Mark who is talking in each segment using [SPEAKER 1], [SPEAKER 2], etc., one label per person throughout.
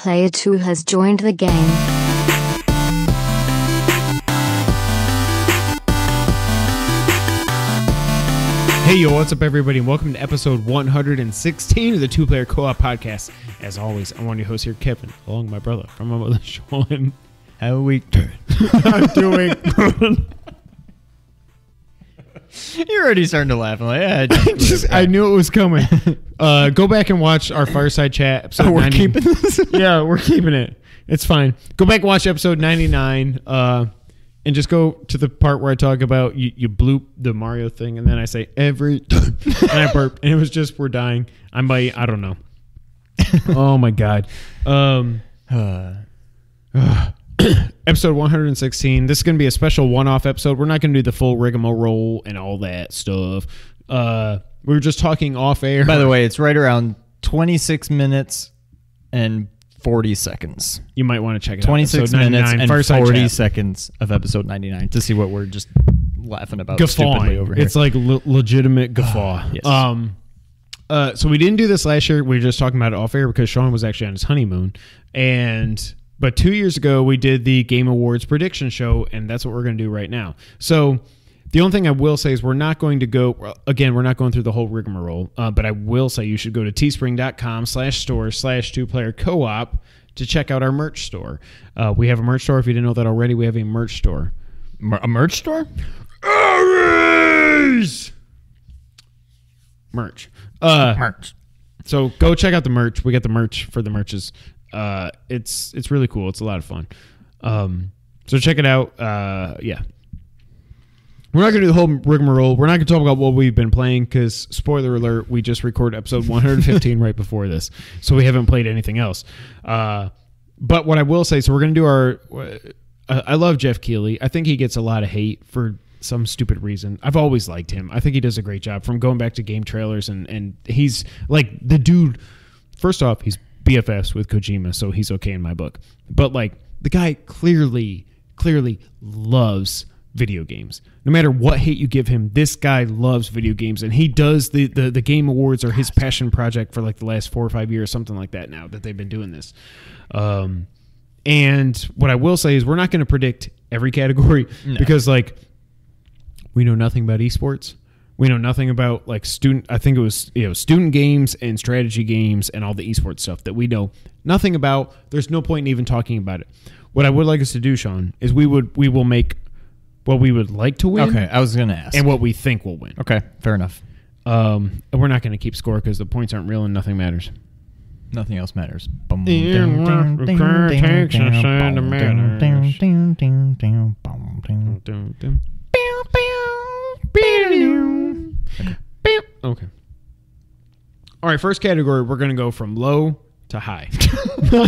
[SPEAKER 1] Player 2 has joined the game.
[SPEAKER 2] Hey yo, what's up everybody, and welcome to episode 116 of the Two Player Co-op Podcast. As always, I'm one of your hosts here, Kevin, along with my brother from my mother, Sean.
[SPEAKER 3] How are we doing?
[SPEAKER 2] I'm doing
[SPEAKER 3] You're already starting to laugh. I'm like,
[SPEAKER 2] I knew it was coming. Go back and watch our Fireside Chat episode 90.
[SPEAKER 3] Keeping this?
[SPEAKER 2] Yeah, we're keeping it. It's fine. Go back and watch episode 99. And just go to the part where I talk about you bloop the Mario thing, and then I say every time, and I burp, and it was just we're dying. I don't know. Oh my god. Episode 116. This is going to be a special one-off episode. We're not going to do the full rigmarole and all that stuff. We were just talking off air.
[SPEAKER 3] By the way, it's right around 26 minutes and 40 seconds.
[SPEAKER 2] You might want to check it
[SPEAKER 3] 26
[SPEAKER 2] out. 26
[SPEAKER 3] minutes and
[SPEAKER 2] Fireside
[SPEAKER 3] 40
[SPEAKER 2] Chat.
[SPEAKER 3] seconds of episode 99 to see what we're just laughing about
[SPEAKER 2] Guffawing.
[SPEAKER 3] stupidly over here.
[SPEAKER 2] It's like legitimate guffaw.
[SPEAKER 3] Yes.
[SPEAKER 2] So we didn't do this last year. We were just talking about it off air because Sean was actually on his honeymoon. But 2 years ago, we did the Game Awards prediction show, and that's what we're going to do right now. So the only thing I will say is we're not going through the whole rigmarole, but I will say you should go to teespring.com/store/2player-co-op to check out our merch store. We have a merch store. If you didn't know that already, we have a merch store.
[SPEAKER 3] A merch store?
[SPEAKER 2] Merch.
[SPEAKER 3] Merch.
[SPEAKER 2] So go check out the merch. We got the merch for the merches. It's really cool. It's a lot of fun. So check it out. Yeah. We're not going to do the whole rigmarole. We're not going to talk about what we've been playing because, spoiler alert, we just recorded episode 115 right before this. So we haven't played anything else. But what I will say, so we're going to do our... I love Jeff Keighley. I think he gets a lot of hate for some stupid reason. I've always liked him. I think he does a great job from going back to game trailers. And he's like the dude... First off, he's BFFs with Kojima, so he's okay in my book. But like the guy clearly loves video games. No matter what hate you give him, this guy loves video games, and he does the Game Awards are his passion project for like the last 4 or 5 years, something like that now that they've been doing this. And what I will say is we're not going to predict every category because like we know nothing about esports. We know nothing about like student games and strategy games and all the esports stuff that we know nothing about. There's no point in even talking about it. What I would like us to do, Sean, is we will make what we would like to win.
[SPEAKER 3] Okay, I was going to ask.
[SPEAKER 2] And what we think will win.
[SPEAKER 3] Okay, fair enough.
[SPEAKER 2] And we're not going to keep score because the points aren't real and nothing matters.
[SPEAKER 3] Nothing else matters.
[SPEAKER 2] Okay. All right, first category, we're going to go from low to high.
[SPEAKER 3] We're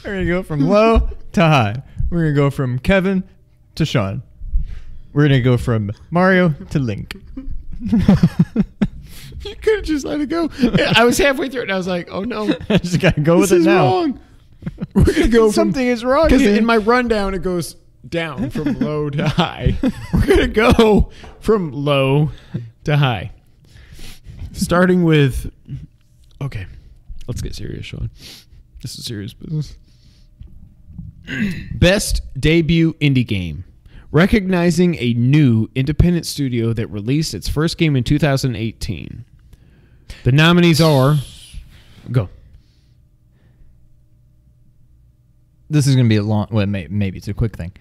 [SPEAKER 3] going to go from low to high. We're going to go from Kevin to Sean. We're going to go from Mario to Link.
[SPEAKER 2] You could have just let it go. I was halfway through it and I was like, oh no.
[SPEAKER 3] I just got to go with it now.
[SPEAKER 2] Wrong. We're going to go
[SPEAKER 3] Something is wrong.
[SPEAKER 2] Because in my rundown, it goes down from low to high. We're going to go from low to high. Starting with... Okay. Let's get serious, Sean. This is serious business. Best debut indie game. Recognizing a new independent studio that released its first game in 2018. The nominees are... Go.
[SPEAKER 3] This is going to be a long... Well, maybe it's a quick thing.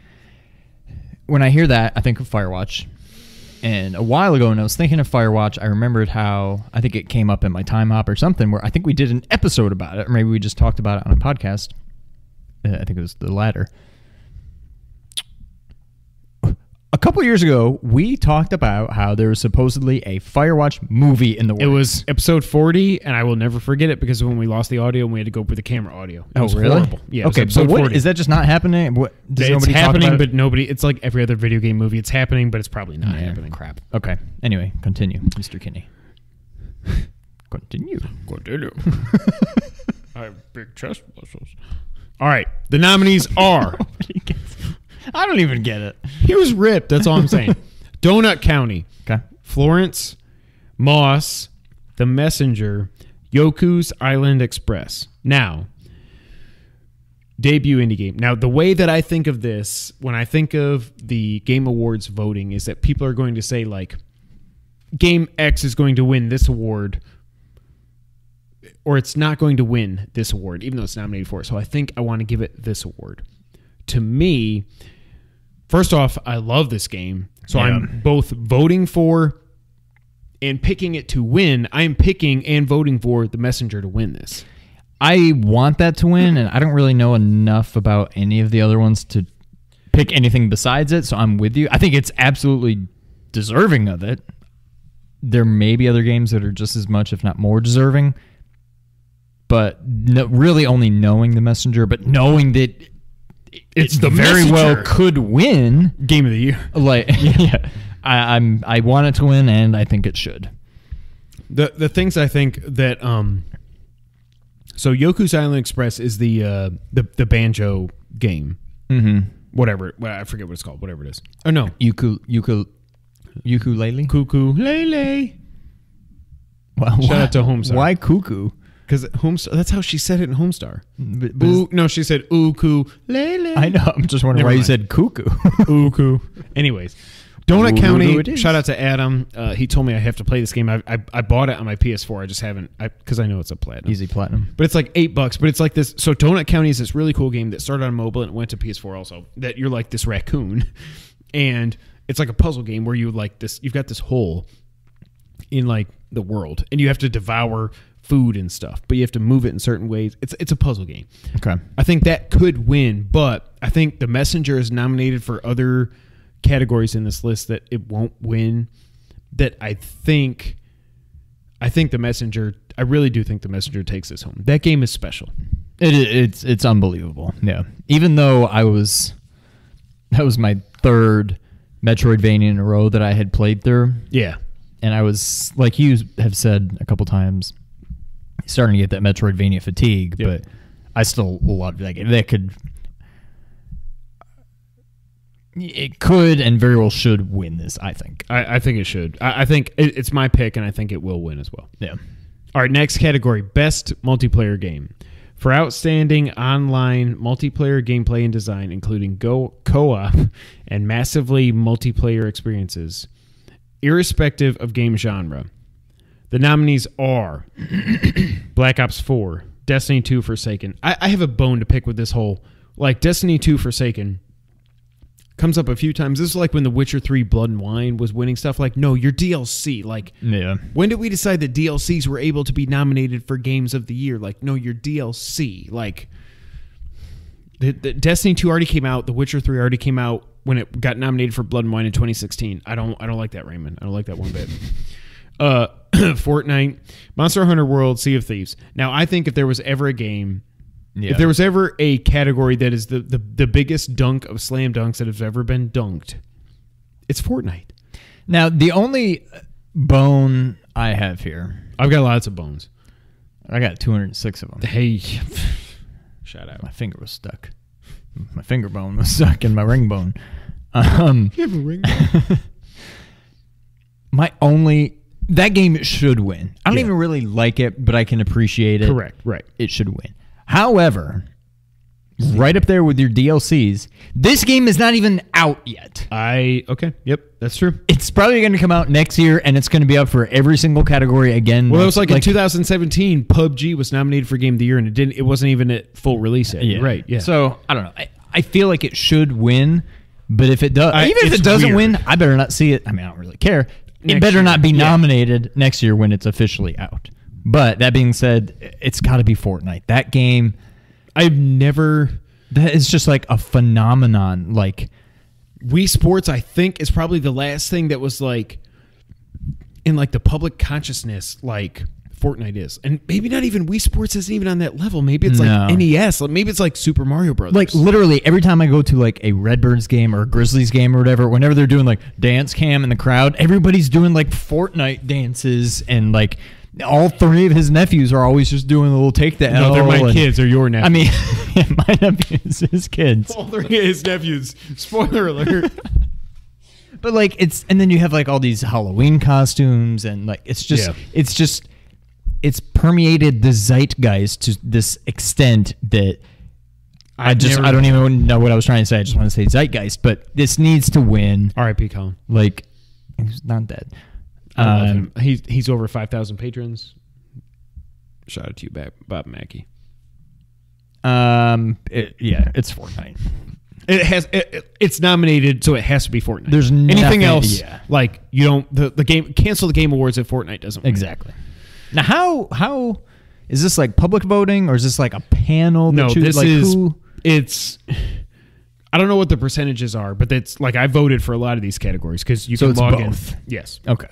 [SPEAKER 3] When I hear that, I think of Firewatch. And a while ago, when I was thinking of Firewatch, I remembered how... I think it came up in my Time Hop or something, where I think we did an episode about it. Or maybe we just talked about it on a podcast. I think it was the latter. A couple years ago, we talked about how there was supposedly a Firewatch movie in the works.
[SPEAKER 2] It was episode 40, and I will never forget it because when we lost the audio and we had to go with the camera audio. It was
[SPEAKER 3] really?
[SPEAKER 2] Horrible. Yeah.
[SPEAKER 3] Okay,
[SPEAKER 2] episode
[SPEAKER 3] but
[SPEAKER 2] 40.
[SPEAKER 3] Is that just not happening? What, does
[SPEAKER 2] it's
[SPEAKER 3] nobody
[SPEAKER 2] happening,
[SPEAKER 3] talk about
[SPEAKER 2] but nobody... It's like every other video game movie. It's happening, but it's probably not happening.
[SPEAKER 3] Crap. Okay. Anyway, continue, Mr. Kinney. Continue.
[SPEAKER 2] I have big chest muscles. All right. The nominees are...
[SPEAKER 3] I don't even get it.
[SPEAKER 2] He was ripped. That's all I'm saying. Donut County.
[SPEAKER 3] Okay.
[SPEAKER 2] Florence, Moss, The Messenger, Yoku's Island Express. Now, debut indie game. Now, the way that I think of this, when I think of the Game Awards voting, is that people are going to say, like, Game X is going to win this award, or it's not going to win this award, even though it's nominated for it. So I think I want to give it this award. To me, first off, I love this game. So I'm both voting for and picking it to win. I am picking and voting for The Messenger to win this.
[SPEAKER 3] I want that to win, and I don't really know enough about any of the other ones to pick anything besides it, so I'm with you. I think it's absolutely deserving of it. There may be other games that are just as much, if not more, deserving, but really only knowing The Messenger, but knowing that
[SPEAKER 2] It's The
[SPEAKER 3] very well
[SPEAKER 2] Messenger.
[SPEAKER 3] could win.
[SPEAKER 2] Game of the year.
[SPEAKER 3] Like, yeah, I want it to win, and I think it should.
[SPEAKER 2] The things I think that so Yoku's Island Express is the banjo game.
[SPEAKER 3] Mm-hmm.
[SPEAKER 2] Whatever. I forget what it's called. Whatever it is. Oh no.
[SPEAKER 3] Ukulele?
[SPEAKER 2] Cuckoo Lele.
[SPEAKER 3] Wow,
[SPEAKER 2] Shout out to Homestar.
[SPEAKER 3] Why cuckoo?
[SPEAKER 2] Because Homestar, that's how she said it in Homestar.
[SPEAKER 3] But
[SPEAKER 2] Ooh, no, she said uku lele.
[SPEAKER 3] I know. I'm just wondering
[SPEAKER 2] Never
[SPEAKER 3] why you
[SPEAKER 2] mind.
[SPEAKER 3] said cuckoo.
[SPEAKER 2] Uku. Anyways, Donut
[SPEAKER 3] Ooh,
[SPEAKER 2] County.
[SPEAKER 3] it is.
[SPEAKER 2] Shout out to Adam. He told me I have to play this game. I bought it on my PS4. I just haven't because I know it's a platinum.
[SPEAKER 3] Easy platinum.
[SPEAKER 2] But it's like $8. But it's like this. So Donut County is this really cool game that started on mobile and went to PS4 also. That you're like this raccoon, and it's like a puzzle game where you like this. You've got this hole in like the world, and you have to devour food and stuff, but you have to move it in certain ways. It's a puzzle game.
[SPEAKER 3] Okay.
[SPEAKER 2] I think that could win, but I think The Messenger is nominated for other categories in this list that it won't win. That I think The Messenger. I really do think The Messenger takes this home. That game is special.
[SPEAKER 3] It's unbelievable. Yeah. Even though that was my third Metroidvania in a row that I had played through.
[SPEAKER 2] Yeah.
[SPEAKER 3] And I was, like you have said a couple times, starting to get that Metroidvania fatigue,
[SPEAKER 2] Yep.
[SPEAKER 3] but I still love that game. It could and very well should win this, I think.
[SPEAKER 2] I think it should. I think it's my pick, and I think it will win as well.
[SPEAKER 3] Yeah.
[SPEAKER 2] All right, next category, best multiplayer game. For outstanding online multiplayer gameplay and design, including co-op and massively multiplayer experiences, irrespective of game genre, the nominees are Black Ops 4, Destiny 2 Forsaken. I have a bone to pick with this whole, like, Destiny 2 Forsaken comes up a few times. This is like when The Witcher 3 Blood and Wine was winning stuff. Like, no, your DLC. Like,
[SPEAKER 3] Yeah.
[SPEAKER 2] when did we decide that DLCs were able to be nominated for Games of the Year? Like, no, your DLC. Like, the Destiny 2 already came out. The Witcher 3 already came out when it got nominated for Blood and Wine in 2016. I don't like that, Raymond. I don't like that one bit. Fortnite, Monster Hunter World, Sea of Thieves. Now, I think if there was ever a game, if there was ever a category that is the biggest dunk of slam dunks that has ever been dunked, it's Fortnite.
[SPEAKER 3] Now, the only bone I have here,
[SPEAKER 2] I've got lots of bones.
[SPEAKER 3] I got 206 of them.
[SPEAKER 2] Hey, shout out.
[SPEAKER 3] My finger was stuck. My finger bone was stuck in my ring bone.
[SPEAKER 2] You have a ring?
[SPEAKER 3] That game should win. I don't
[SPEAKER 2] Yeah.
[SPEAKER 3] even really like it, but I can appreciate it.
[SPEAKER 2] Correct, right.
[SPEAKER 3] It should win. However, right up there with your DLCs, this game is not even out yet.
[SPEAKER 2] Okay, yep, that's true.
[SPEAKER 3] It's probably going to come out next year, and it's going to be up for every single category again.
[SPEAKER 2] Well, it was like in 2017, PUBG was nominated for Game of the Year, and it wasn't even at full release yet.
[SPEAKER 3] Yeah.
[SPEAKER 2] Right, yeah.
[SPEAKER 3] So, I don't know. I feel like it should win, but if it does, even if
[SPEAKER 2] it's
[SPEAKER 3] it doesn't
[SPEAKER 2] weird.
[SPEAKER 3] win, I better not see it. I mean, I don't really care. It
[SPEAKER 2] Next
[SPEAKER 3] better
[SPEAKER 2] year,
[SPEAKER 3] not be
[SPEAKER 2] yeah.
[SPEAKER 3] nominated next year when it's officially out. But that being said, it's got to be Fortnite. That game,
[SPEAKER 2] I've never...
[SPEAKER 3] that is just like a phenomenon. Like,
[SPEAKER 2] Wii Sports, I think, is probably the last thing that was like in like the public consciousness like Fortnite is. And maybe not even Wii Sports isn't even on that level. Maybe it's
[SPEAKER 3] No.
[SPEAKER 2] like NES. Maybe it's like Super Mario Brothers.
[SPEAKER 3] like literally every time I go to like a Redbirds game or a Grizzlies game or whatever, whenever they're doing like dance cam in the crowd, everybody's doing like Fortnite dances, and like all three of his nephews are always just doing a little take the L.
[SPEAKER 2] No, they're my
[SPEAKER 3] and-
[SPEAKER 2] kids or your nephews.
[SPEAKER 3] I mean, yeah, my nephews, his kids.
[SPEAKER 2] all three of his nephews. Spoiler alert.
[SPEAKER 3] But like and then you have like all these Halloween costumes, and like it's just it's permeated the zeitgeist to this extent that I don't even know what I was trying to say. I just want to say zeitgeist, but this needs to win.
[SPEAKER 2] R.I.P. Colin.
[SPEAKER 3] Like, he's not dead.
[SPEAKER 2] I love him. He's over 5,000 patrons. Shout out to you, Bob Mackey.
[SPEAKER 3] It's Fortnite.
[SPEAKER 2] It's nominated, so it has to be Fortnite.
[SPEAKER 3] There's
[SPEAKER 2] anything
[SPEAKER 3] nothing,
[SPEAKER 2] else.
[SPEAKER 3] yeah.
[SPEAKER 2] Like you don't the game cancel the Game Awards if Fortnite doesn't win.
[SPEAKER 3] Exactly. Now, how is this like public voting or is this like a panel?
[SPEAKER 2] No, this
[SPEAKER 3] like
[SPEAKER 2] is.
[SPEAKER 3] who?
[SPEAKER 2] It's. I don't know what the percentages are, but it's like I voted for a lot of these categories because you
[SPEAKER 3] So
[SPEAKER 2] can
[SPEAKER 3] it's
[SPEAKER 2] log
[SPEAKER 3] both.
[SPEAKER 2] in. Yes.
[SPEAKER 3] Okay.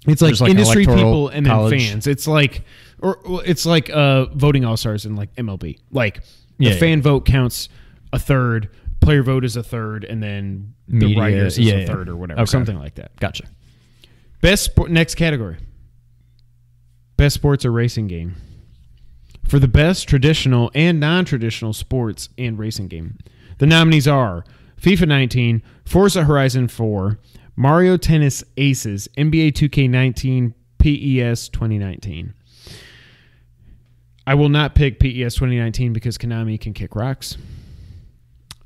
[SPEAKER 2] It's like
[SPEAKER 3] There's like
[SPEAKER 2] industry
[SPEAKER 3] electoral
[SPEAKER 2] people and then
[SPEAKER 3] college.
[SPEAKER 2] fans. It's like, it's like voting all stars in like MLB. Like the
[SPEAKER 3] Yeah,
[SPEAKER 2] fan vote counts a third, player vote is a third, and then the
[SPEAKER 3] Media,
[SPEAKER 2] writers is
[SPEAKER 3] yeah,
[SPEAKER 2] a
[SPEAKER 3] yeah.
[SPEAKER 2] third or whatever,
[SPEAKER 3] Okay.
[SPEAKER 2] something like that.
[SPEAKER 3] Gotcha.
[SPEAKER 2] Best sport, next category. Best sports or racing game. For the best traditional and non-traditional sports and racing game, the nominees are FIFA 19, Forza Horizon 4, Mario Tennis Aces, NBA 2K19, PES 2019. I will not pick PES 2019 because Konami can kick rocks.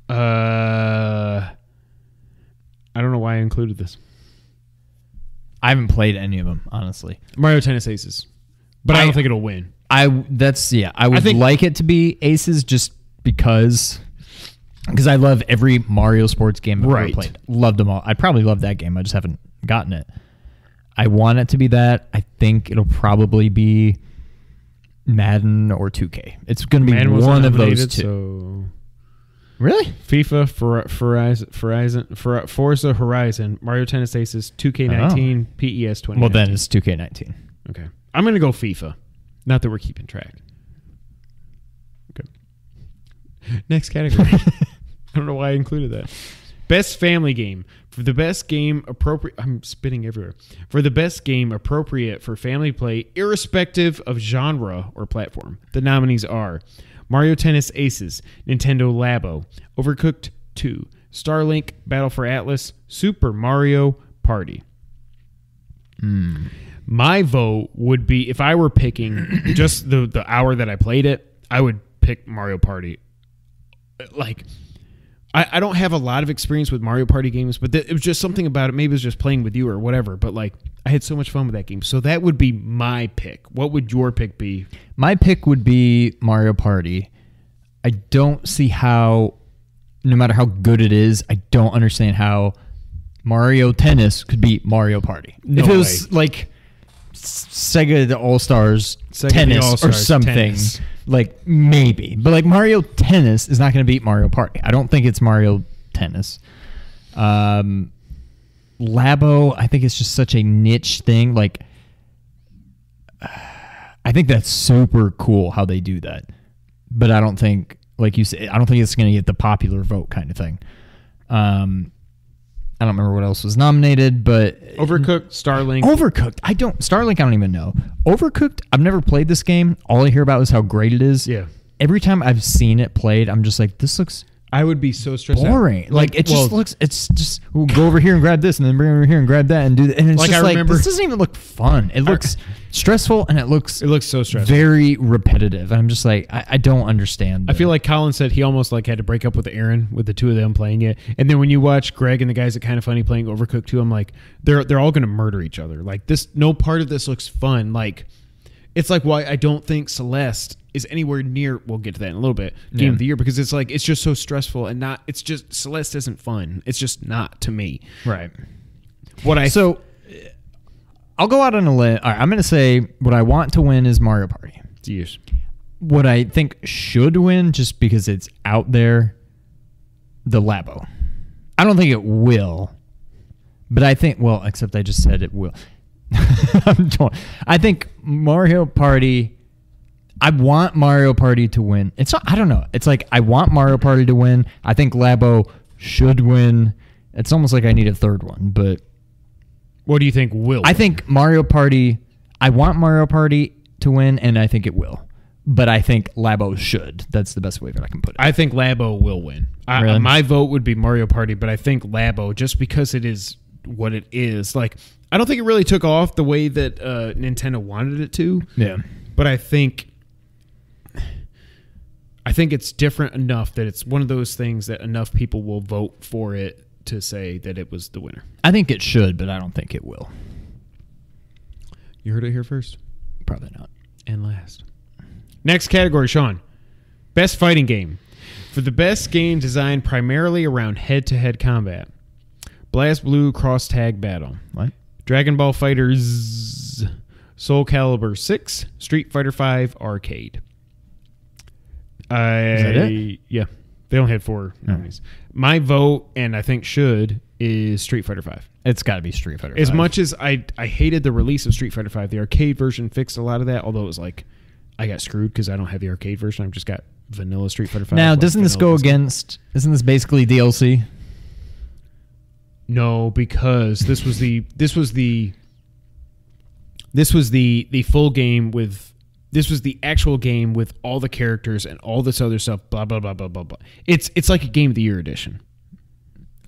[SPEAKER 2] I don't know why I included this.
[SPEAKER 3] I haven't played any of them, honestly.
[SPEAKER 2] Mario Tennis Aces. But I don't think it'll win.
[SPEAKER 3] I would
[SPEAKER 2] think-
[SPEAKER 3] like it to be Aces just because I love every Mario sports game I've ever
[SPEAKER 2] Right.
[SPEAKER 3] played. Loved them all. I probably love that game. I just haven't gotten it. I want it to be that. I think it'll probably be Madden or 2K. It's going to be
[SPEAKER 2] Madden was
[SPEAKER 3] one of
[SPEAKER 2] nominated,
[SPEAKER 3] those two.
[SPEAKER 2] So
[SPEAKER 3] Really?
[SPEAKER 2] FIFA, Forza Horizon, Mario Tennis Aces, 2K19, PES 2019.
[SPEAKER 3] Well, then it's 2K19.
[SPEAKER 2] Okay. I'm going to go FIFA. Not that we're keeping track. Okay. Next category. I don't know why I included that. Best family game. For the best game appropriate... I'm spitting everywhere. For the best game appropriate for family play, irrespective of genre or platform, the nominees are Mario Tennis Aces, Nintendo Labo, Overcooked 2, Starlink, Battle for Atlas, Super Mario Party. My vote would be, if I were picking just the hour that I played it, I would pick Mario Party. Like, I don't have a lot of experience with Mario Party games, but it was just something about it. Maybe it was just playing with you or whatever, but like, I had so much fun with that game. So that would be my pick. What would your pick be?
[SPEAKER 3] My pick would be Mario Party. I don't see how, no matter how good it is, I don't understand how Mario Tennis could beat Mario Party.
[SPEAKER 2] No
[SPEAKER 3] if it was
[SPEAKER 2] way.
[SPEAKER 3] like Sega the All-Stars
[SPEAKER 2] Sega the
[SPEAKER 3] Tennis or
[SPEAKER 2] All-Stars
[SPEAKER 3] something,
[SPEAKER 2] Tennis.
[SPEAKER 3] like maybe. But like Mario Tennis is not going to beat Mario Party. I don't think it's Mario Tennis. Labo, I think it's just such a niche thing. Like, I think that's super cool how they do that. But I don't think, like you said, I don't think it's going to get the popular vote kind of thing. I don't remember what else was nominated, but
[SPEAKER 2] Overcooked, Starlink.
[SPEAKER 3] Overcooked. Starlink, I don't even know. Overcooked, I've never played this game. All I hear about is how great it is.
[SPEAKER 2] Yeah.
[SPEAKER 3] Every time I've seen it played, I'm just like, this looks
[SPEAKER 2] I would be so stressed out.
[SPEAKER 3] boring. Like it just
[SPEAKER 2] well,
[SPEAKER 3] looks. It's just we'll go over here and grab this, and then bring it over here and grab that, and do that. And it's
[SPEAKER 2] Like,
[SPEAKER 3] just
[SPEAKER 2] I
[SPEAKER 3] like
[SPEAKER 2] remember-
[SPEAKER 3] this doesn't even look fun. It looks stressful, and it looks
[SPEAKER 2] so stressful.
[SPEAKER 3] very repetitive. And I'm just like, I don't understand.
[SPEAKER 2] I feel like Colin said he almost like had to break up with Aaron with the two of them playing it. And then when you watch Greg and the guys at Kind of Funny playing Overcooked 2, I'm like, they're all going to murder each other. Like this, no part of this looks fun. Like it's like why I don't think Celeste is anywhere near. We'll get to that in a little bit. Game of the year, because it's like it's just so stressful and not. It's just Celeste isn't fun. It's just not to me.
[SPEAKER 3] right.
[SPEAKER 2] So
[SPEAKER 3] I'll go out on a limb. All right, I'm going to say what I want to win is Mario Party.
[SPEAKER 2] years.
[SPEAKER 3] What I think should win, just because it's out there, the Labo. I don't think it will, but I think, well, except I just said it will. I'm torn. I think Mario Party, I want Mario Party to win. It's not, I don't know. It's like, I want Mario Party to win. I think Labo should win. It's almost like I need a third one, but
[SPEAKER 2] What do you think will?
[SPEAKER 3] I think Mario Party, I want Mario Party to win, and I think it will. But I think Labo should. That's the best way that I can put it.
[SPEAKER 2] I think Labo will win.
[SPEAKER 3] Really?
[SPEAKER 2] My vote would be Mario Party, but I think Labo, just because it is what it is. Like, I don't think it really took off the way that Nintendo wanted it to.
[SPEAKER 3] Yeah.
[SPEAKER 2] But I think it's different enough that it's one of those things that enough people will vote for it to say that it was the winner.
[SPEAKER 3] I think it should, but I don't think it will.
[SPEAKER 2] You heard it here first.
[SPEAKER 3] Probably not.
[SPEAKER 2] And last. Next category, Sean. Best fighting game. For the best game designed primarily around head-to-head combat. BlazBlue Cross Tag Battle.
[SPEAKER 3] What?
[SPEAKER 2] Dragon Ball FighterZ, Soul Calibur 6, Street Fighter 5 Arcade.
[SPEAKER 3] Is that it?
[SPEAKER 2] Yeah. They only had 4 nominees. My vote, and I think should, is Street Fighter 5.
[SPEAKER 3] It's got to be Street Fighter.
[SPEAKER 2] As
[SPEAKER 3] 5.
[SPEAKER 2] much as I hated the release of Street Fighter 5, the arcade version fixed a lot of that, although it was like, I got screwed because I don't have the arcade version. I've just got vanilla Street Fighter 5.
[SPEAKER 3] Now,
[SPEAKER 2] like
[SPEAKER 3] doesn't this
[SPEAKER 2] vanilla
[SPEAKER 3] go
[SPEAKER 2] disc.
[SPEAKER 3] against? Isn't this basically DLC?
[SPEAKER 2] No, because this was the full game with. This was the actual game with all the characters and all this other stuff. Blah blah blah blah blah blah. It's like a Game of the Year edition.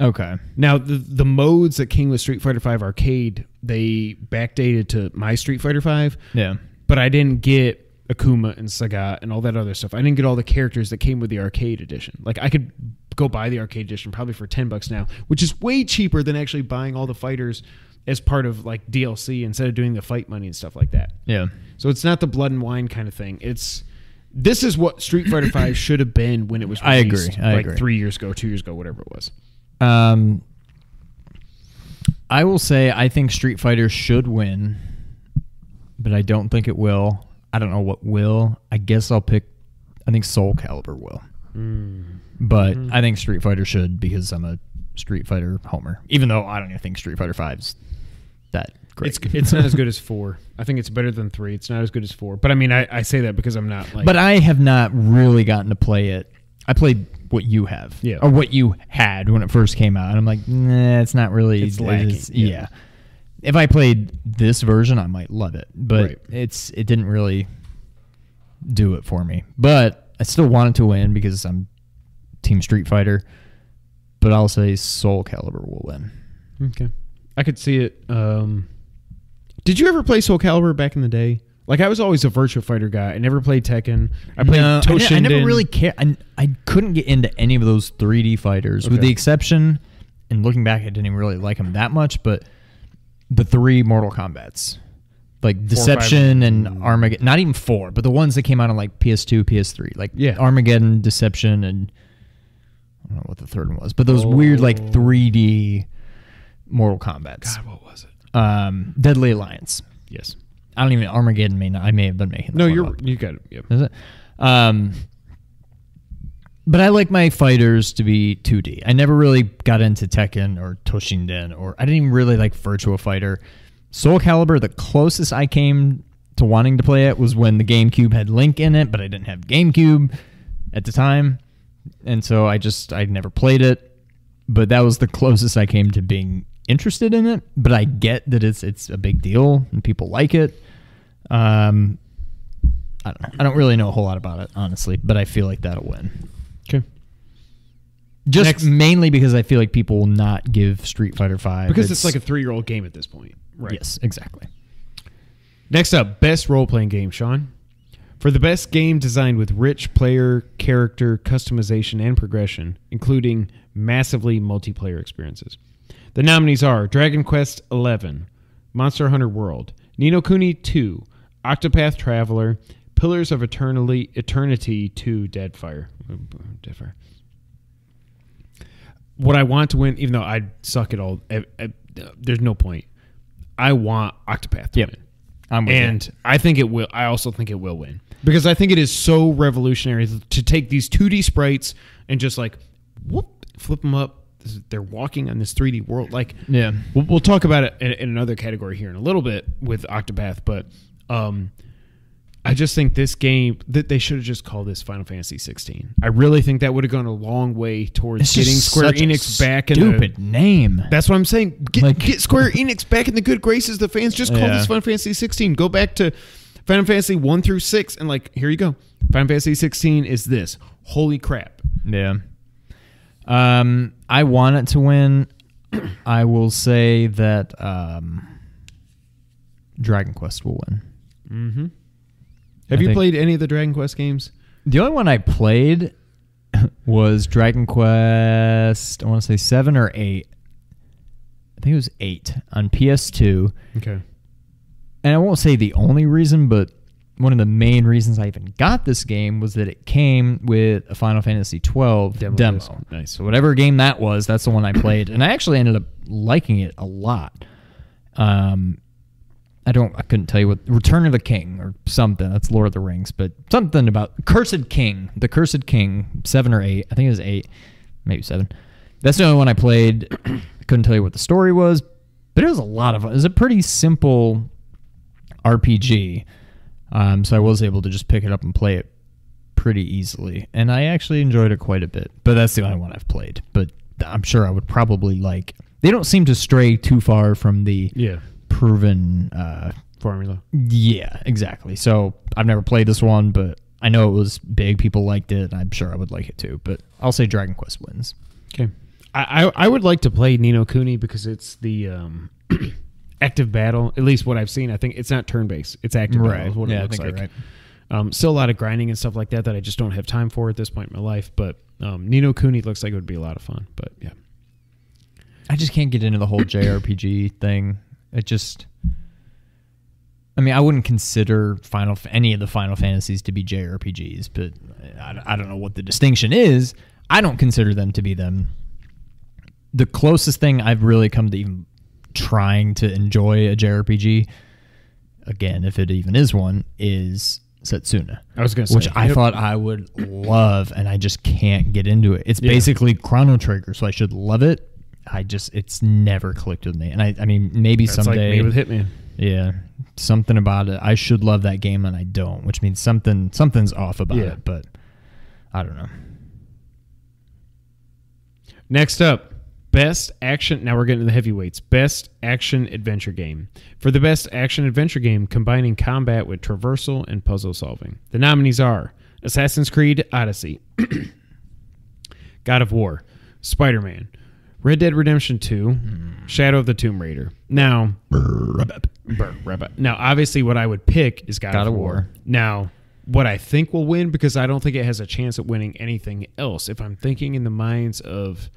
[SPEAKER 3] Okay.
[SPEAKER 2] Now the modes that came with Street Fighter 5 Arcade, they backdated to my Street Fighter 5.
[SPEAKER 3] Yeah.
[SPEAKER 2] But I didn't get Akuma and Sagat and all that other stuff. I didn't get all the characters that came with the arcade edition. Like I could go buy the arcade edition probably for $10 now, which is way cheaper than actually buying all the fighters as part of like DLC instead of doing the fight money and stuff like that.
[SPEAKER 3] Yeah.
[SPEAKER 2] So it's not the blood and wine kind of thing. This is what Street Fighter 5 should have been when it was released.
[SPEAKER 3] I
[SPEAKER 2] like
[SPEAKER 3] agree.
[SPEAKER 2] 3 years ago, 2 years ago, whatever it was.
[SPEAKER 3] I will say I think Street Fighter should win, but I don't think it will. I don't know what will. I guess I'll pick. I think Soul Calibur will, but I think Street Fighter should because I'm a Street Fighter homer. Even though I don't even think Street Fighter 5's that great.
[SPEAKER 2] It's not as good as 4. I think it's better than 3. It's not as good as 4. But I mean, I say that because I'm not like.
[SPEAKER 3] But I have not really gotten to play it. I played what you have,
[SPEAKER 2] Yeah.
[SPEAKER 3] or what you had when it first came out, and I'm like, nah, it's not really.
[SPEAKER 2] It's lacking,
[SPEAKER 3] Yeah. If I played this version, I might love it, but
[SPEAKER 2] Right.
[SPEAKER 3] it didn't really do it for me. But I still wanted to win because I'm Team Street Fighter. But I'll say Soul Calibur will win.
[SPEAKER 2] Okay. I could see it. Did you ever play Soul Calibur back in the day? Like, I was always a Virtua Fighter guy. I never played Tekken. I played Toshinden.
[SPEAKER 3] I never really cared. I couldn't get into any of those 3D fighters, with
[SPEAKER 2] Okay.
[SPEAKER 3] the exception, and looking back, I didn't even really like them that much, but the 3 Mortal Kombats. Like Deception and Armageddon. Not even 4, but the ones that came out on like PS2, PS3. Like Armageddon, Deception, and I don't know what the third one was. But those weird like 3D Mortal Kombats.
[SPEAKER 2] God, what was it?
[SPEAKER 3] Deadly Alliance.
[SPEAKER 2] Yes.
[SPEAKER 3] I don't even Armageddon I may have been making
[SPEAKER 2] No,
[SPEAKER 3] this one up.
[SPEAKER 2] you got it. Yep.
[SPEAKER 3] Is it? But I like my fighters to be 2D. I never really got into Tekken or Toshinden, or I didn't even really like Virtua Fighter. Soul Calibur, the closest I came to wanting to play it was when the GameCube had Link in it, but I didn't have GameCube at the time. And so I never played it. But that was the closest I came to being interested in it. But I get that it's a big deal and people like it. I don't know. I don't really know a whole lot about it, honestly, but I feel like that'll win.
[SPEAKER 2] Okay.
[SPEAKER 3] Just mainly because I feel like people will not give Street Fighter 5.
[SPEAKER 2] Because it's like a 3-year-old game at this point. Right.
[SPEAKER 3] Yes, exactly.
[SPEAKER 2] Next up, best role-playing game, Sean. For the best game designed with rich player character customization and progression, including massively multiplayer experiences. The nominees are Dragon Quest XI, Monster Hunter World, Ni no Kuni 2, Octopath Traveler, Pillars of Eternity 2, Deadfire. What I want to win, even though I suck at all, there's no point. I want Octopath to win.
[SPEAKER 3] I'm with you.
[SPEAKER 2] I think it will. I also think it will win because I think it is so revolutionary to take these 2D sprites and just like whoop, flip them up. They're walking on this 3D world. Like,
[SPEAKER 3] Yeah.
[SPEAKER 2] we'll talk about it in another category here in a little bit with Octopath, but I just think this game that they should have just called this Final Fantasy 16. I really think that would have gone a long way towards
[SPEAKER 3] It's
[SPEAKER 2] getting
[SPEAKER 3] just
[SPEAKER 2] Square
[SPEAKER 3] such a
[SPEAKER 2] Enix back in the
[SPEAKER 3] stupid name.
[SPEAKER 2] That's what I'm saying. Get
[SPEAKER 3] Like-
[SPEAKER 2] Square Enix back in the good graces of the fans. Just call
[SPEAKER 3] Yeah.
[SPEAKER 2] this Final Fantasy 16. Go back to Final Fantasy 1 through 6 and like, here you go. Final Fantasy 16 is this. Holy crap.
[SPEAKER 3] Yeah. I want it to win. I will say that Dragon Quest will win.
[SPEAKER 2] Mm-hmm.
[SPEAKER 3] I
[SPEAKER 2] Have you
[SPEAKER 3] think-
[SPEAKER 2] played any of the Dragon Quest games?
[SPEAKER 3] The only one I played was Dragon Quest, I want to say 7 or 8. I think it was 8 on PS2.
[SPEAKER 2] Okay.
[SPEAKER 3] And I won't say the only reason, but one of the main reasons I even got this game was that it came with a Final Fantasy 12 demo.
[SPEAKER 2] disc. Nice.
[SPEAKER 3] So whatever game that was, that's the one I played. And I actually ended up liking it a lot. I couldn't tell you what, Return of the King or something. That's Lord of the Rings, but something about Cursed King. The Cursed King, 7 or 8. I think it was 8, maybe 7. That's the only one I played. I couldn't tell you what the story was, but it was a lot of fun. It was a pretty simple RPG. So I was able to just pick it up and play it pretty easily. And I actually enjoyed it quite a bit. But that's the only one I've played. But I'm sure I would probably like... They don't seem to stray too far from the proven...
[SPEAKER 2] formula.
[SPEAKER 3] Yeah, exactly. So I've never played this one, but I know it was big. People liked it. I'm sure I would like it too. But I'll say Dragon Quest wins.
[SPEAKER 2] Okay. I would like to play Ni no Kuni because it's the active battle. At least what I've seen. I think it's not turn-based. It's active battle is what it looks like. Right. Still a lot of grinding and stuff like that I just don't have time for at this point in my life. But Ni no Kuni looks like it would be a lot of fun. But yeah.
[SPEAKER 3] I just can't get into the whole JRPG thing. It just... I mean, I wouldn't consider any of the Final Fantasies to be JRPGs, but I don't know what the distinction is. I don't consider them to be them. The closest thing I've really come to even trying to enjoy a JRPG, again, if it even is one, is Setsuna.
[SPEAKER 2] I was going to say.
[SPEAKER 3] Which I thought I would love, and I just can't get into it. It's basically Chrono Trigger, so I should love it. It's never clicked with me. And I mean, maybe
[SPEAKER 2] That's
[SPEAKER 3] someday.
[SPEAKER 2] like me with Hitman.
[SPEAKER 3] Yeah, something about it. I should love that game, and I don't, which means something's off about it. But I don't know.
[SPEAKER 2] Next up, best action. Now we're getting to the heavyweights. Best action adventure game. For the best action adventure game, combining combat with traversal and puzzle solving, the nominees are Assassin's Creed Odyssey, God of War, Spider-Man, Red Dead Redemption 2, Shadow of the Tomb Raider. Now, obviously, what I would pick is God of War. Now, what I think will win, because I don't think it has a chance at winning anything else, if I'm thinking in the minds of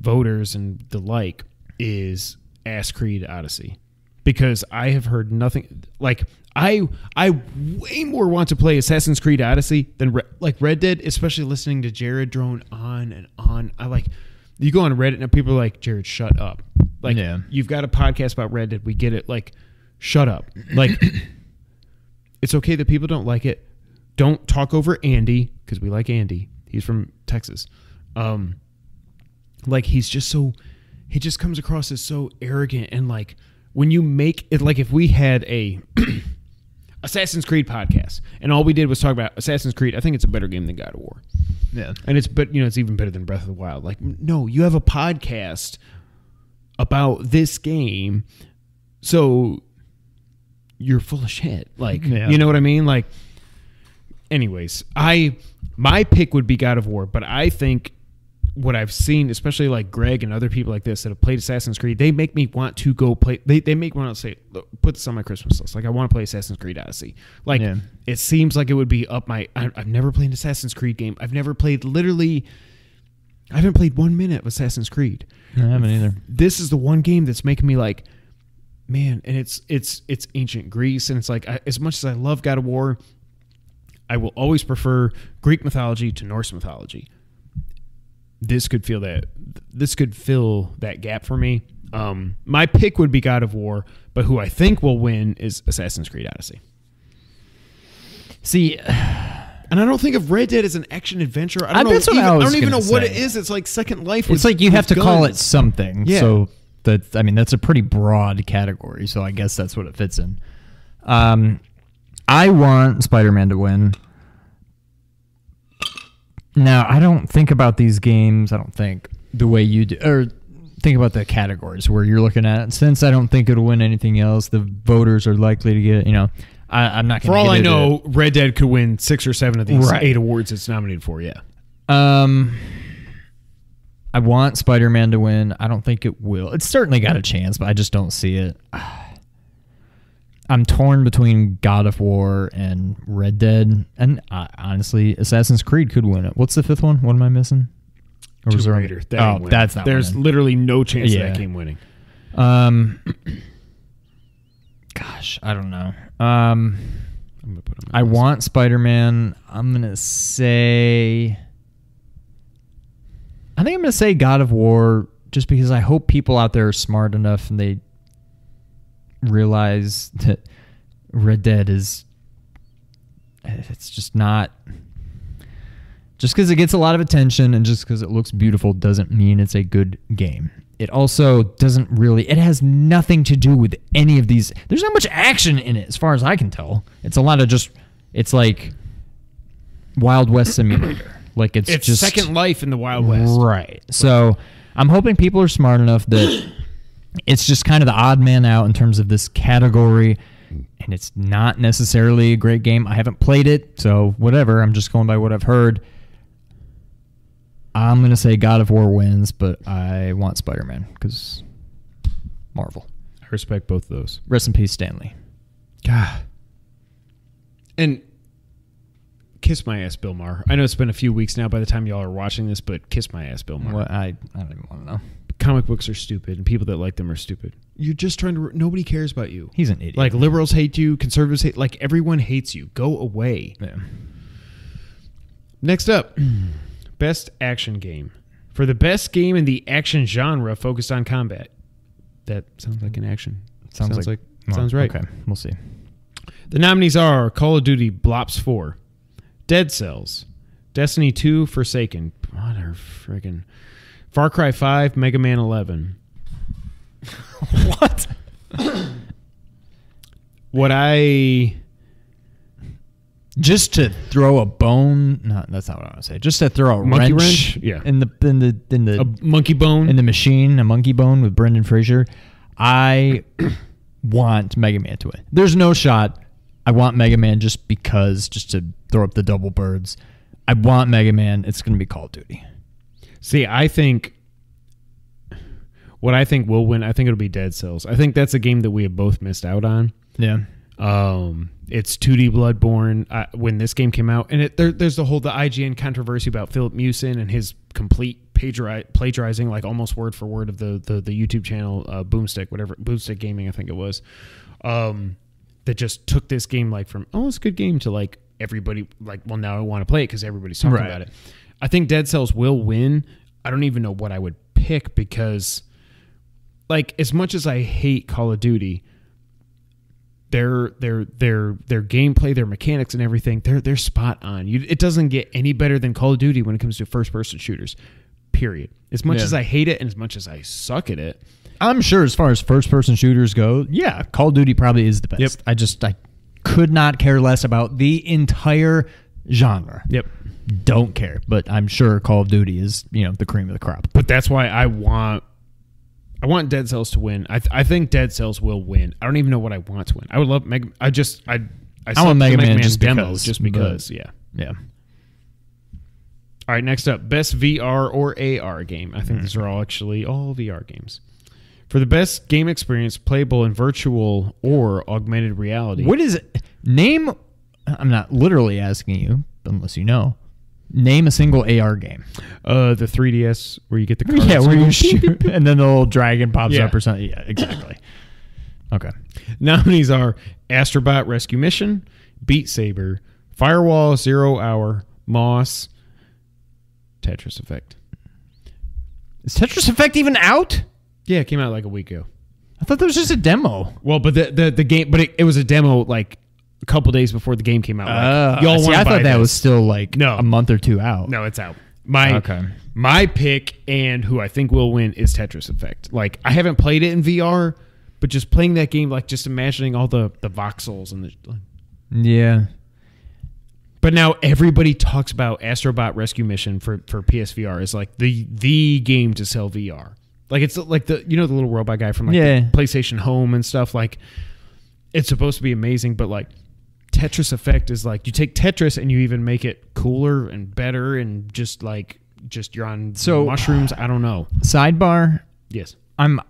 [SPEAKER 2] voters and the like, is Assassin's Creed Odyssey. Because I have heard nothing... Like, I way more want to play Assassin's Creed Odyssey than Red Dead, especially listening to Jared drone on and on. You go on Reddit and people are like, Jared, shut up. Like, You've got a podcast about Red Dead. We get it. Like, shut up. Like, it's okay that people don't like it. Don't talk over Andy, because we like Andy. He's from Texas. Like, he just comes across as so arrogant. And, like, when you make it, like, if we had a Assassin's Creed podcast and all we did was talk about Assassin's Creed, I think it's a better game than God of War.
[SPEAKER 3] Yeah.
[SPEAKER 2] And it's even better than Breath of the Wild. Like, no, you have a podcast about this game, so you're full of shit. Like, you know what I mean? Like, anyways, my pick would be God of War, but I think what I've seen, especially like Greg and other people like this that have played Assassin's Creed, they make me want to go play. They make me want to say, look, put this on my Christmas list. Like, I want to play Assassin's Creed Odyssey. Like, it seems like it would be up my. I've never played an Assassin's Creed game. I've never played I haven't played 1 minute of Assassin's Creed.
[SPEAKER 3] I haven't either.
[SPEAKER 2] This is the one game that's making me like, man, and it's ancient Greece, and it's like, as much as I love God of War, I will always prefer Greek mythology to Norse mythology. This could fill that gap for me. My pick would be God of War, but who I think will win is Assassin's Creed Odyssey.
[SPEAKER 3] See,
[SPEAKER 2] and I don't think of Red Dead as an action adventure. I don't even know what it is. It's like Second Life.
[SPEAKER 3] It's like you have to
[SPEAKER 2] guns.
[SPEAKER 3] call it something.
[SPEAKER 2] Yeah.
[SPEAKER 3] So that's a pretty broad category. So I guess that's what it fits in. I want Spider-Man to win. Now, I don't think about these games, the way you do, or think about the categories where you're looking at it. Since I don't think it'll win anything else, the voters are likely to get, I'm not going to.
[SPEAKER 2] For all I know, Red Dead could win 6 or 7 of these 8 awards it's nominated for, yeah.
[SPEAKER 3] I want Spider-Man to win. I don't think it will. It's certainly got a chance, but I just don't see it. I'm torn between God of War and Red Dead, and honestly, Assassin's Creed could win it. What's the fifth one? What am I missing? Or was
[SPEAKER 2] Tomb
[SPEAKER 3] there-
[SPEAKER 2] Raider. That ain't winning.
[SPEAKER 3] That's not.
[SPEAKER 2] There's
[SPEAKER 3] winning.
[SPEAKER 2] literally no chance of
[SPEAKER 3] Yeah.
[SPEAKER 2] that game winning.
[SPEAKER 3] Gosh, I don't know.
[SPEAKER 2] I'm gonna put 'em in
[SPEAKER 3] I
[SPEAKER 2] this.
[SPEAKER 3] want Spider-Man. I'm gonna say. I think I'm gonna say God of War, just because I hope people out there are smart enough and they realize that Red Dead is. It's just not. Just because it gets a lot of attention and just because it looks beautiful doesn't mean it's a good game. It also doesn't really, it has nothing to do with any of these. There's not much action in it as far as I can tell. It's a lot of just, it's like Wild West Simulator. Like it's just
[SPEAKER 2] Second Life in the Wild West.
[SPEAKER 3] Right. So I'm hoping people are smart enough that it's just kind of the odd man out in terms of this category. And it's not necessarily a great game. I haven't played it, so whatever. I'm just going by what I've heard. I'm going to say God of War wins, but I want Spider-Man because Marvel.
[SPEAKER 2] I respect both of those.
[SPEAKER 3] Rest in peace, Stanley.
[SPEAKER 2] God. And kiss my ass, Bill Maher. I know it's been a few weeks now by the time y'all are watching this, but kiss my ass, Bill Maher.
[SPEAKER 3] What, I don't even want to know.
[SPEAKER 2] Comic books are stupid, and people that like them are stupid. You're just trying to... Nobody cares about you.
[SPEAKER 3] He's an idiot.
[SPEAKER 2] Like, liberals hate you, conservatives hate... Like, everyone hates you. Go away.
[SPEAKER 3] Yeah.
[SPEAKER 2] Next up, best action game. For the best game in the action genre focused on combat. That sounds like an action.
[SPEAKER 3] Sounds
[SPEAKER 2] like
[SPEAKER 3] well,
[SPEAKER 2] sounds right.
[SPEAKER 3] Okay, we'll see.
[SPEAKER 2] The nominees are Call of Duty Blops 4, Dead Cells, Destiny 2, Forsaken, mother friggin', Far Cry 5, Mega Man 11.
[SPEAKER 3] What?
[SPEAKER 2] What I...
[SPEAKER 3] Just to throw a bone? No, that's not what I want to say. Just to throw a
[SPEAKER 2] Monkey
[SPEAKER 3] wrench,
[SPEAKER 2] wrench? Yeah.
[SPEAKER 3] in the
[SPEAKER 2] A monkey bone?
[SPEAKER 3] in the machine, a monkey bone with Brendan Fraser. I want Mega Man to win. There's no shot. I want Mega Man just because, just to throw up the double birds. I want Mega Man. It's going to be Call of Duty.
[SPEAKER 2] See, I think... What I think will win, I think it'll be Dead Cells. I think that's a game that we have both missed out on.
[SPEAKER 3] Yeah.
[SPEAKER 2] It's 2D Bloodborne. When this game came out, and there's the IGN controversy about Philip Mewson and his complete plagiarizing, like almost word for word of the YouTube channel Boomstick Gaming, I think it was, that just took this game like from it's a good game to like everybody like, well, now I want to play it because everybody's talking
[SPEAKER 3] Right.
[SPEAKER 2] about it. I think Dead Cells will win. I don't even know what I would pick because, like, as much as I hate Call of Duty, their gameplay, their mechanics, and everything, they're spot on. It doesn't get any better than Call of Duty when it comes to first person shooters. Period. As much as I hate it and as much as I suck at it,
[SPEAKER 3] I'm sure as far as first person shooters go, yeah, Call of Duty probably is the best.
[SPEAKER 2] Yep.
[SPEAKER 3] I could not care less about the entire genre.
[SPEAKER 2] yep.
[SPEAKER 3] Don't care, but I'm sure Call of Duty is, the cream of the crop.
[SPEAKER 2] But that's why I want Dead Cells to win. I think Dead Cells will win. I don't even know what I want to win. I would love Mega. I
[SPEAKER 3] want Mega Man
[SPEAKER 2] just
[SPEAKER 3] because,
[SPEAKER 2] because. Yeah.
[SPEAKER 3] Yeah.
[SPEAKER 2] All right. Next up, best VR or AR game. I think these are all VR games. For the best game experience, playable in virtual or augmented reality.
[SPEAKER 3] What is it? Name. I'm not literally asking you, unless you know. Name a single AR game.
[SPEAKER 2] The 3DS where you get the cards.
[SPEAKER 3] Yeah, where you shoot and then the little dragon pops
[SPEAKER 2] Yeah.
[SPEAKER 3] up or something. Yeah, exactly. Okay.
[SPEAKER 2] Nominees are Astrobot Rescue Mission, Beat Saber, Firewall, 0 Hour, Moss, Tetris Effect.
[SPEAKER 3] Is Tetris Effect even out?
[SPEAKER 2] Yeah, it came out like a week ago.
[SPEAKER 3] I thought that was just a demo.
[SPEAKER 2] Well, but the game, but it was a demo like a couple days before the game came out. Like, y'all
[SPEAKER 3] see,
[SPEAKER 2] wanna
[SPEAKER 3] I
[SPEAKER 2] buy
[SPEAKER 3] thought that
[SPEAKER 2] this?
[SPEAKER 3] was still like
[SPEAKER 2] No.
[SPEAKER 3] a month or two out.
[SPEAKER 2] No, it's out.
[SPEAKER 3] Okay.
[SPEAKER 2] My pick and who I think will win is Tetris Effect. Like, I haven't played it in VR, but just playing that game, like just imagining all the voxels and the.
[SPEAKER 3] Yeah.
[SPEAKER 2] But now everybody talks about Astrobot Rescue Mission for PSVR is like the game to sell VR. Like, it's like the little robot guy from like the PlayStation Home and stuff. Like, it's supposed to be amazing, but like Tetris Effect is like you take Tetris and you even make it cooler and better and just you're on mushrooms. I don't know.
[SPEAKER 3] Sidebar.
[SPEAKER 2] Yes.
[SPEAKER 3] I'm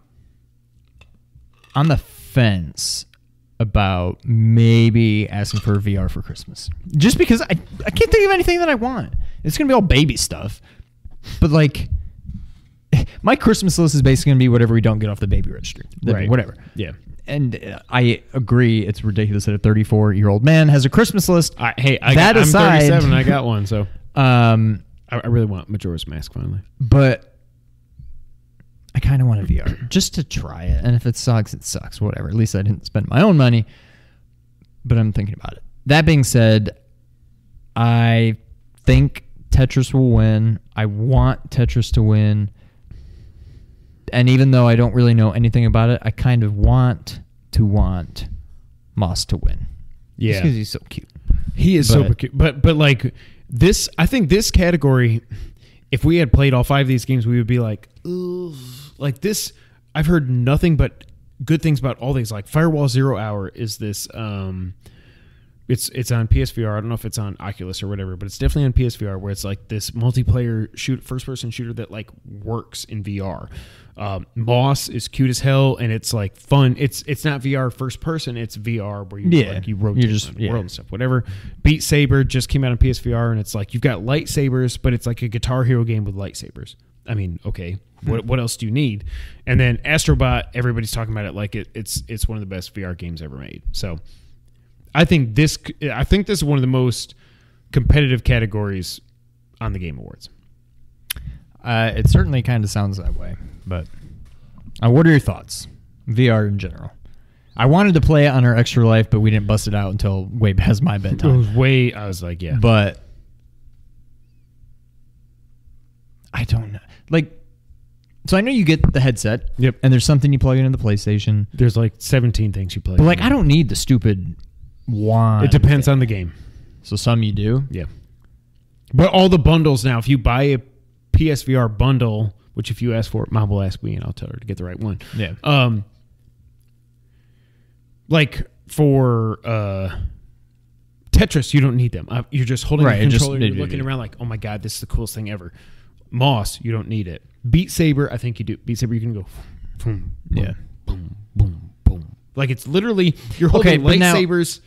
[SPEAKER 3] on the fence about maybe asking for a VR for Christmas. Just because I can't think of anything that I want. It's going to be all baby stuff. But like, my Christmas list is basically going to be whatever we don't get off the baby registry.
[SPEAKER 2] Right.
[SPEAKER 3] Whatever.
[SPEAKER 2] Yeah.
[SPEAKER 3] And I agree, it's ridiculous that a 34-year-old man has a Christmas list.
[SPEAKER 2] I'm
[SPEAKER 3] That
[SPEAKER 2] 37. I got one, so
[SPEAKER 3] Um,
[SPEAKER 2] I really want Majora's Mask finally.
[SPEAKER 3] but I kind of want a VR just to try it. And if it sucks, it sucks. Whatever. At least I didn't spend my own money. But I'm thinking about it. That being said, I think Tetris will win. I want Tetris to win. And even though I don't really know anything about it, I kind of want Moss to win.
[SPEAKER 2] Yeah,
[SPEAKER 3] Just because he's so cute.
[SPEAKER 2] he is super cute. But like this, I think this category, if we had played all 5 of these games, we would be like, ugh. Like this. I've heard nothing but good things about all these. Like Firewall Zero Hour is this. It's on PSVR. I don't know if it's on Oculus or whatever, but it's definitely on PSVR, where it's like this multiplayer first person shooter that like works in VR. Moss is cute as hell, and it's like fun. It's not VR first person. It's VR where you rotate the world and stuff. Whatever. Beat Saber just came out on PSVR, and it's like you've got lightsabers, but it's like a Guitar Hero game with lightsabers. I mean, okay, what else do you need? And then Astrobot, everybody's talking about it like it's one of the best VR games ever made. So I think this is one of the most competitive categories on the Game Awards.
[SPEAKER 3] It certainly kind of sounds that way. But what are your thoughts? VR in general. I wanted to play it on our Extra Life, but we didn't bust it out until way past my bedtime.
[SPEAKER 2] I was like, yeah.
[SPEAKER 3] But I don't know. Like, so I know you get the headset.
[SPEAKER 2] Yep.
[SPEAKER 3] And there's something you plug into the PlayStation.
[SPEAKER 2] There's like 17 things you play.
[SPEAKER 3] But like, I don't need the stupid wand.
[SPEAKER 2] It depends on the game.
[SPEAKER 3] So some you do.
[SPEAKER 2] Yeah. But all the bundles now, if you buy a PSVR bundle, which if you ask for it, Mom will ask me and I'll tell her to get the right one.
[SPEAKER 3] Yeah.
[SPEAKER 2] Like for Tetris, you don't need them. You're just holding the controller and you're looking around like, oh my God, this is the coolest thing ever. Moss, you don't need it. Beat Saber, I think you do. Beat Saber, you can go boom, boom,
[SPEAKER 3] yeah,
[SPEAKER 2] boom, boom, boom. Like it's literally, you're holding lightsabers.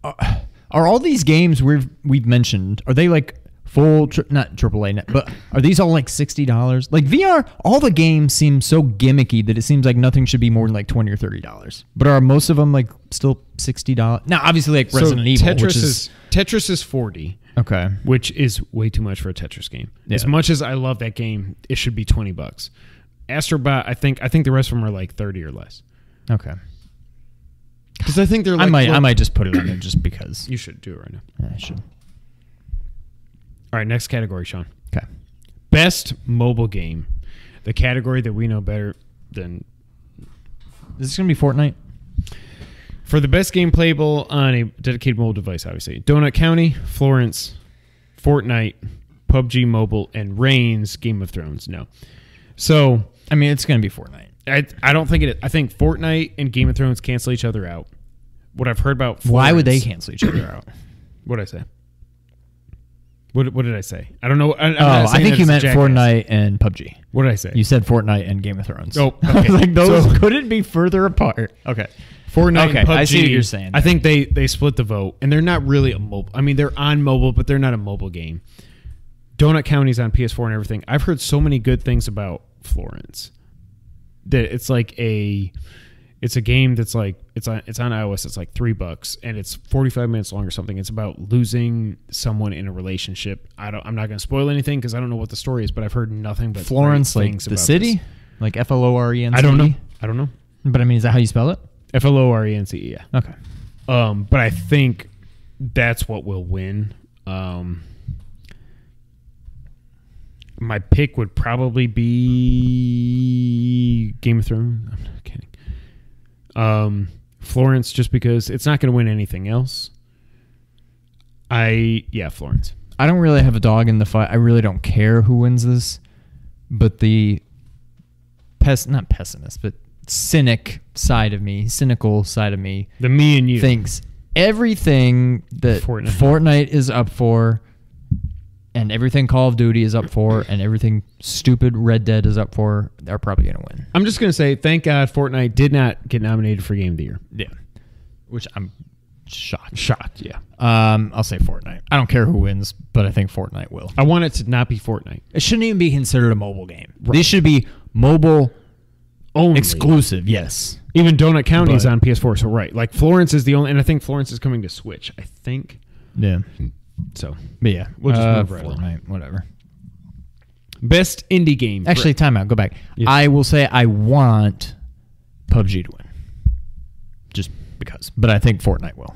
[SPEAKER 3] Are all these games we've mentioned, are they like full, not AAA, but are these all like $60? Like VR, all the games seem so gimmicky that it seems like nothing should be more than like $20 or $30. But are most of them like still $60? Now, obviously, like Resident Evil,
[SPEAKER 2] Tetris is $40.
[SPEAKER 3] Okay.
[SPEAKER 2] Which is way too much for a Tetris game. Yeah. As much as I love that game, it should be $20. Astrobot, I think the rest of them are like 30 or less.
[SPEAKER 3] Okay.
[SPEAKER 2] Because I think they're like...
[SPEAKER 3] I might just put it on there just because.
[SPEAKER 2] You should do it right now.
[SPEAKER 3] Yeah, I should.
[SPEAKER 2] All right, next category, Sean.
[SPEAKER 3] Okay.
[SPEAKER 2] Best mobile game. The category that we know better than...
[SPEAKER 3] Is this going to be Fortnite?
[SPEAKER 2] For the best game playable on a dedicated mobile device, obviously. Donut County, Florence, Fortnite, PUBG Mobile, and Reigns, Game of Thrones. No. So...
[SPEAKER 3] I mean, it's going to be Fortnite.
[SPEAKER 2] I don't think it is. I think Fortnite and Game of Thrones cancel each other out. What I've heard about Florence...
[SPEAKER 3] Why would they cancel each other out?
[SPEAKER 2] What did I say? What did I say? I don't know.
[SPEAKER 3] I think you meant Fortnite and PUBG.
[SPEAKER 2] What did I say?
[SPEAKER 3] You said Fortnite and Game of Thrones.
[SPEAKER 2] Oh, okay.
[SPEAKER 3] Like those couldn't be further apart. Okay.
[SPEAKER 2] Fortnite and PUBG.
[SPEAKER 3] I see what you're saying.
[SPEAKER 2] I think they split the vote, and they're not really a mobile. I mean, they're on mobile, but they're not a mobile game. Donut County's on PS4 and everything. I've heard so many good things about Florence that it's like it's a game that's like it's on iOS. It's like $3 and it's 45 minutes long or something. It's about losing someone in a relationship. I'm not going to spoil anything because I don't know what the story is, but I've heard nothing but
[SPEAKER 3] Florence,
[SPEAKER 2] great
[SPEAKER 3] like
[SPEAKER 2] things
[SPEAKER 3] the
[SPEAKER 2] about
[SPEAKER 3] city,
[SPEAKER 2] this.
[SPEAKER 3] like FLORENCE.
[SPEAKER 2] I don't know.
[SPEAKER 3] But I mean, is that how you spell it?
[SPEAKER 2] FLORENCE. Yeah.
[SPEAKER 3] Okay.
[SPEAKER 2] But I think that's what will win. My pick would probably be Game of Thrones. I'm not kidding. Florence, just because it's not going to win anything else. Florence.
[SPEAKER 3] I don't really have a dog in the fight. I really don't care who wins this. But the not pessimist, but cynical side of me,
[SPEAKER 2] the me and you,
[SPEAKER 3] thinks everything that Fortnite is up for, and everything Call of Duty is up for, and everything stupid Red Dead is up for, they're probably going to win.
[SPEAKER 2] I'm just going to say, thank God Fortnite did not get nominated for Game of the Year.
[SPEAKER 3] Yeah. which I'm shocked.
[SPEAKER 2] Shocked, yeah.
[SPEAKER 3] I'll say Fortnite. I don't care who wins, but I think Fortnite will.
[SPEAKER 2] I want it to not be Fortnite.
[SPEAKER 3] It shouldn't even be considered a mobile game. These should be mobile
[SPEAKER 2] Only.
[SPEAKER 3] exclusive. Yes.
[SPEAKER 2] Even Donut County is
[SPEAKER 3] But-
[SPEAKER 2] on PS4, so right. Like Florence is the only, and I think Florence is coming to Switch. I think
[SPEAKER 3] Yeah.
[SPEAKER 2] so.
[SPEAKER 3] But yeah,
[SPEAKER 2] We'll just move right
[SPEAKER 3] Fortnite, whatever.
[SPEAKER 2] Best indie game. for-
[SPEAKER 3] Actually, time out. Go back.
[SPEAKER 2] Yes.
[SPEAKER 3] I will say I want PUBG to win, just because. But I think Fortnite will.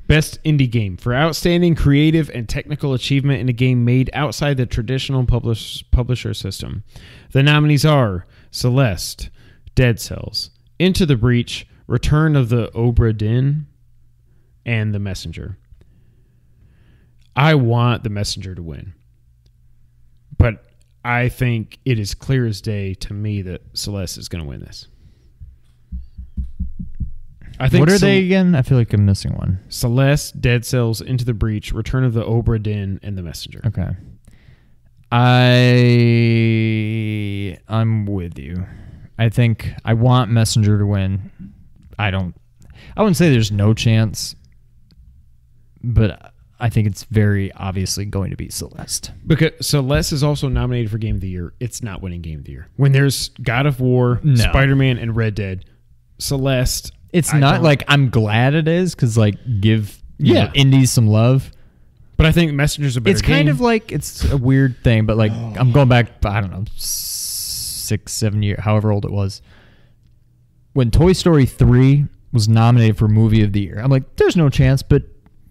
[SPEAKER 2] best indie game for outstanding creative and technical achievement in a game made outside the traditional publisher system. The nominees are Celeste, Dead Cells, Into the Breach, Return of the Obra Dinn, and The Messenger. I want The Messenger to win, but I think it is clear as day to me that Celeste is going to win this. I think
[SPEAKER 3] What are they again? I feel like I'm missing one.
[SPEAKER 2] Celeste, Dead Cells, Into the Breach, Return of the Obra Dinn, and The Messenger.
[SPEAKER 3] Okay. I'm with you. I think I want Messenger to win. I wouldn't say there's no chance, but I think it's very obviously going to be Celeste.
[SPEAKER 2] Because Celeste is also nominated for Game of the Year. It's not winning Game of the Year. When there's God of War,
[SPEAKER 3] No.
[SPEAKER 2] Spider-Man, and Red Dead, Celeste...
[SPEAKER 3] It's
[SPEAKER 2] I
[SPEAKER 3] not
[SPEAKER 2] don't-
[SPEAKER 3] like I'm glad it is because like give you
[SPEAKER 2] Yeah.
[SPEAKER 3] know, indies some love.
[SPEAKER 2] But I think Messenger's a better
[SPEAKER 3] It's kind
[SPEAKER 2] game.
[SPEAKER 3] of like it's a weird thing, but like I'm going back, I don't know, 6, 7 years, however old it was, when Toy Story 3 was nominated for Movie of the Year. I'm like, there's no chance, but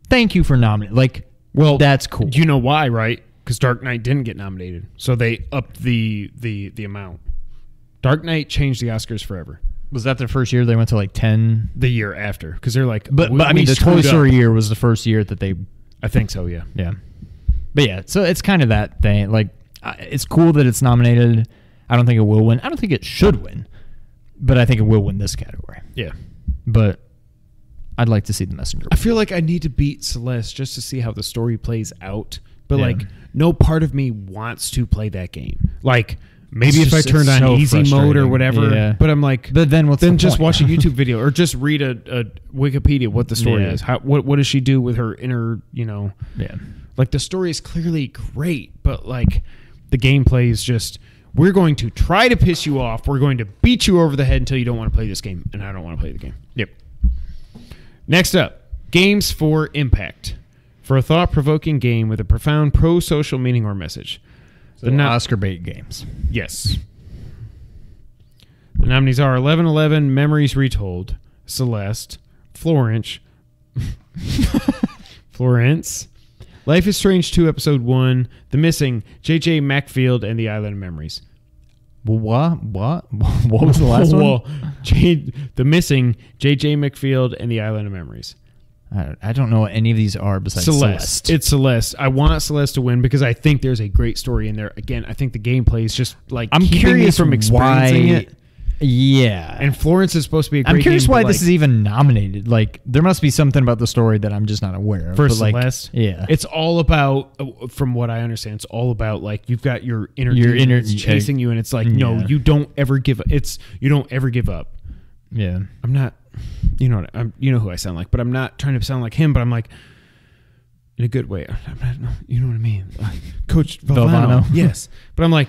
[SPEAKER 3] thank you for nominating. Like,
[SPEAKER 2] Well,
[SPEAKER 3] that's cool.
[SPEAKER 2] You know why, right? Because Dark Knight didn't get nominated. So they upped the amount. Dark Knight changed the Oscars forever.
[SPEAKER 3] Was that their first year? They went to like 10.
[SPEAKER 2] The year after. Because they're like...
[SPEAKER 3] But
[SPEAKER 2] we
[SPEAKER 3] I mean, the Toy
[SPEAKER 2] screwed
[SPEAKER 3] Story
[SPEAKER 2] up.
[SPEAKER 3] year was the first year that they.
[SPEAKER 2] I think so, yeah.
[SPEAKER 3] Yeah. But yeah, so it's kind of that thing. Like, it's cool that it's nominated. I don't think it will win. I don't think it should win, but I think it will win this category.
[SPEAKER 2] Yeah.
[SPEAKER 3] But I'd like to see The Messenger.
[SPEAKER 2] I feel like I need to beat Celeste just to see how the story plays out. But
[SPEAKER 3] Yeah.
[SPEAKER 2] like, no part of me wants to play that game. Like, maybe
[SPEAKER 3] It's
[SPEAKER 2] if I
[SPEAKER 3] just-
[SPEAKER 2] turned
[SPEAKER 3] it's
[SPEAKER 2] on
[SPEAKER 3] so
[SPEAKER 2] easy mode or
[SPEAKER 3] frustrating.
[SPEAKER 2] whatever.
[SPEAKER 3] Yeah.
[SPEAKER 2] But I'm like,
[SPEAKER 3] But then what's
[SPEAKER 2] then
[SPEAKER 3] the
[SPEAKER 2] just
[SPEAKER 3] point?
[SPEAKER 2] watch a YouTube video or just read a Wikipedia what the story
[SPEAKER 3] Yeah.
[SPEAKER 2] is. What does she do with her inner,
[SPEAKER 3] Yeah.
[SPEAKER 2] like the story is clearly great, but like the gameplay is just, we're going to try to piss you off. We're going to beat you over the head until you don't want to play this game, and I don't want to play the game. Yep. Next up, Games for Impact. For a thought-provoking game with a profound pro-social meaning or message.
[SPEAKER 3] The
[SPEAKER 2] no-
[SPEAKER 3] Oscar bait games.
[SPEAKER 2] Yes. The nominees are 1111, Memories Retold, Celeste, Florence, Life is Strange 2, Episode 1, The Missing, J.J. Macfield, and The Island of Memories.
[SPEAKER 3] What? What was the last one?
[SPEAKER 2] Well, The Missing, J.J. Macfield, and The Island of Memories.
[SPEAKER 3] I don't know what any of these are besides Celeste.
[SPEAKER 2] It's Celeste. I want Celeste to win because I think there's a great story in there. Again, I think the gameplay is just like
[SPEAKER 3] I'm
[SPEAKER 2] keeping
[SPEAKER 3] curious
[SPEAKER 2] me from experiencing
[SPEAKER 3] why,
[SPEAKER 2] it.
[SPEAKER 3] Yeah.
[SPEAKER 2] And Florence is supposed to be a great
[SPEAKER 3] I'm curious
[SPEAKER 2] game,
[SPEAKER 3] why
[SPEAKER 2] but,
[SPEAKER 3] this
[SPEAKER 2] like,
[SPEAKER 3] is even nominated. Like, there must be something about the story that I'm just not aware of.
[SPEAKER 2] for
[SPEAKER 3] but, like,
[SPEAKER 2] Celeste.
[SPEAKER 3] yeah.
[SPEAKER 2] It's all about, from what I understand, it's all about like you've got your inner
[SPEAKER 3] Your
[SPEAKER 2] demon
[SPEAKER 3] inner-
[SPEAKER 2] that's chasing you, and it's like, no,
[SPEAKER 3] Yeah.
[SPEAKER 2] you don't ever give. You don't ever give up.
[SPEAKER 3] yeah.
[SPEAKER 2] I'm not, you know who I sound like, but I'm not trying to sound like him. But I'm like, in a good way. I'm not, you know what I mean, Coach Valvano.
[SPEAKER 3] Valvano.
[SPEAKER 2] Yes, but I'm like,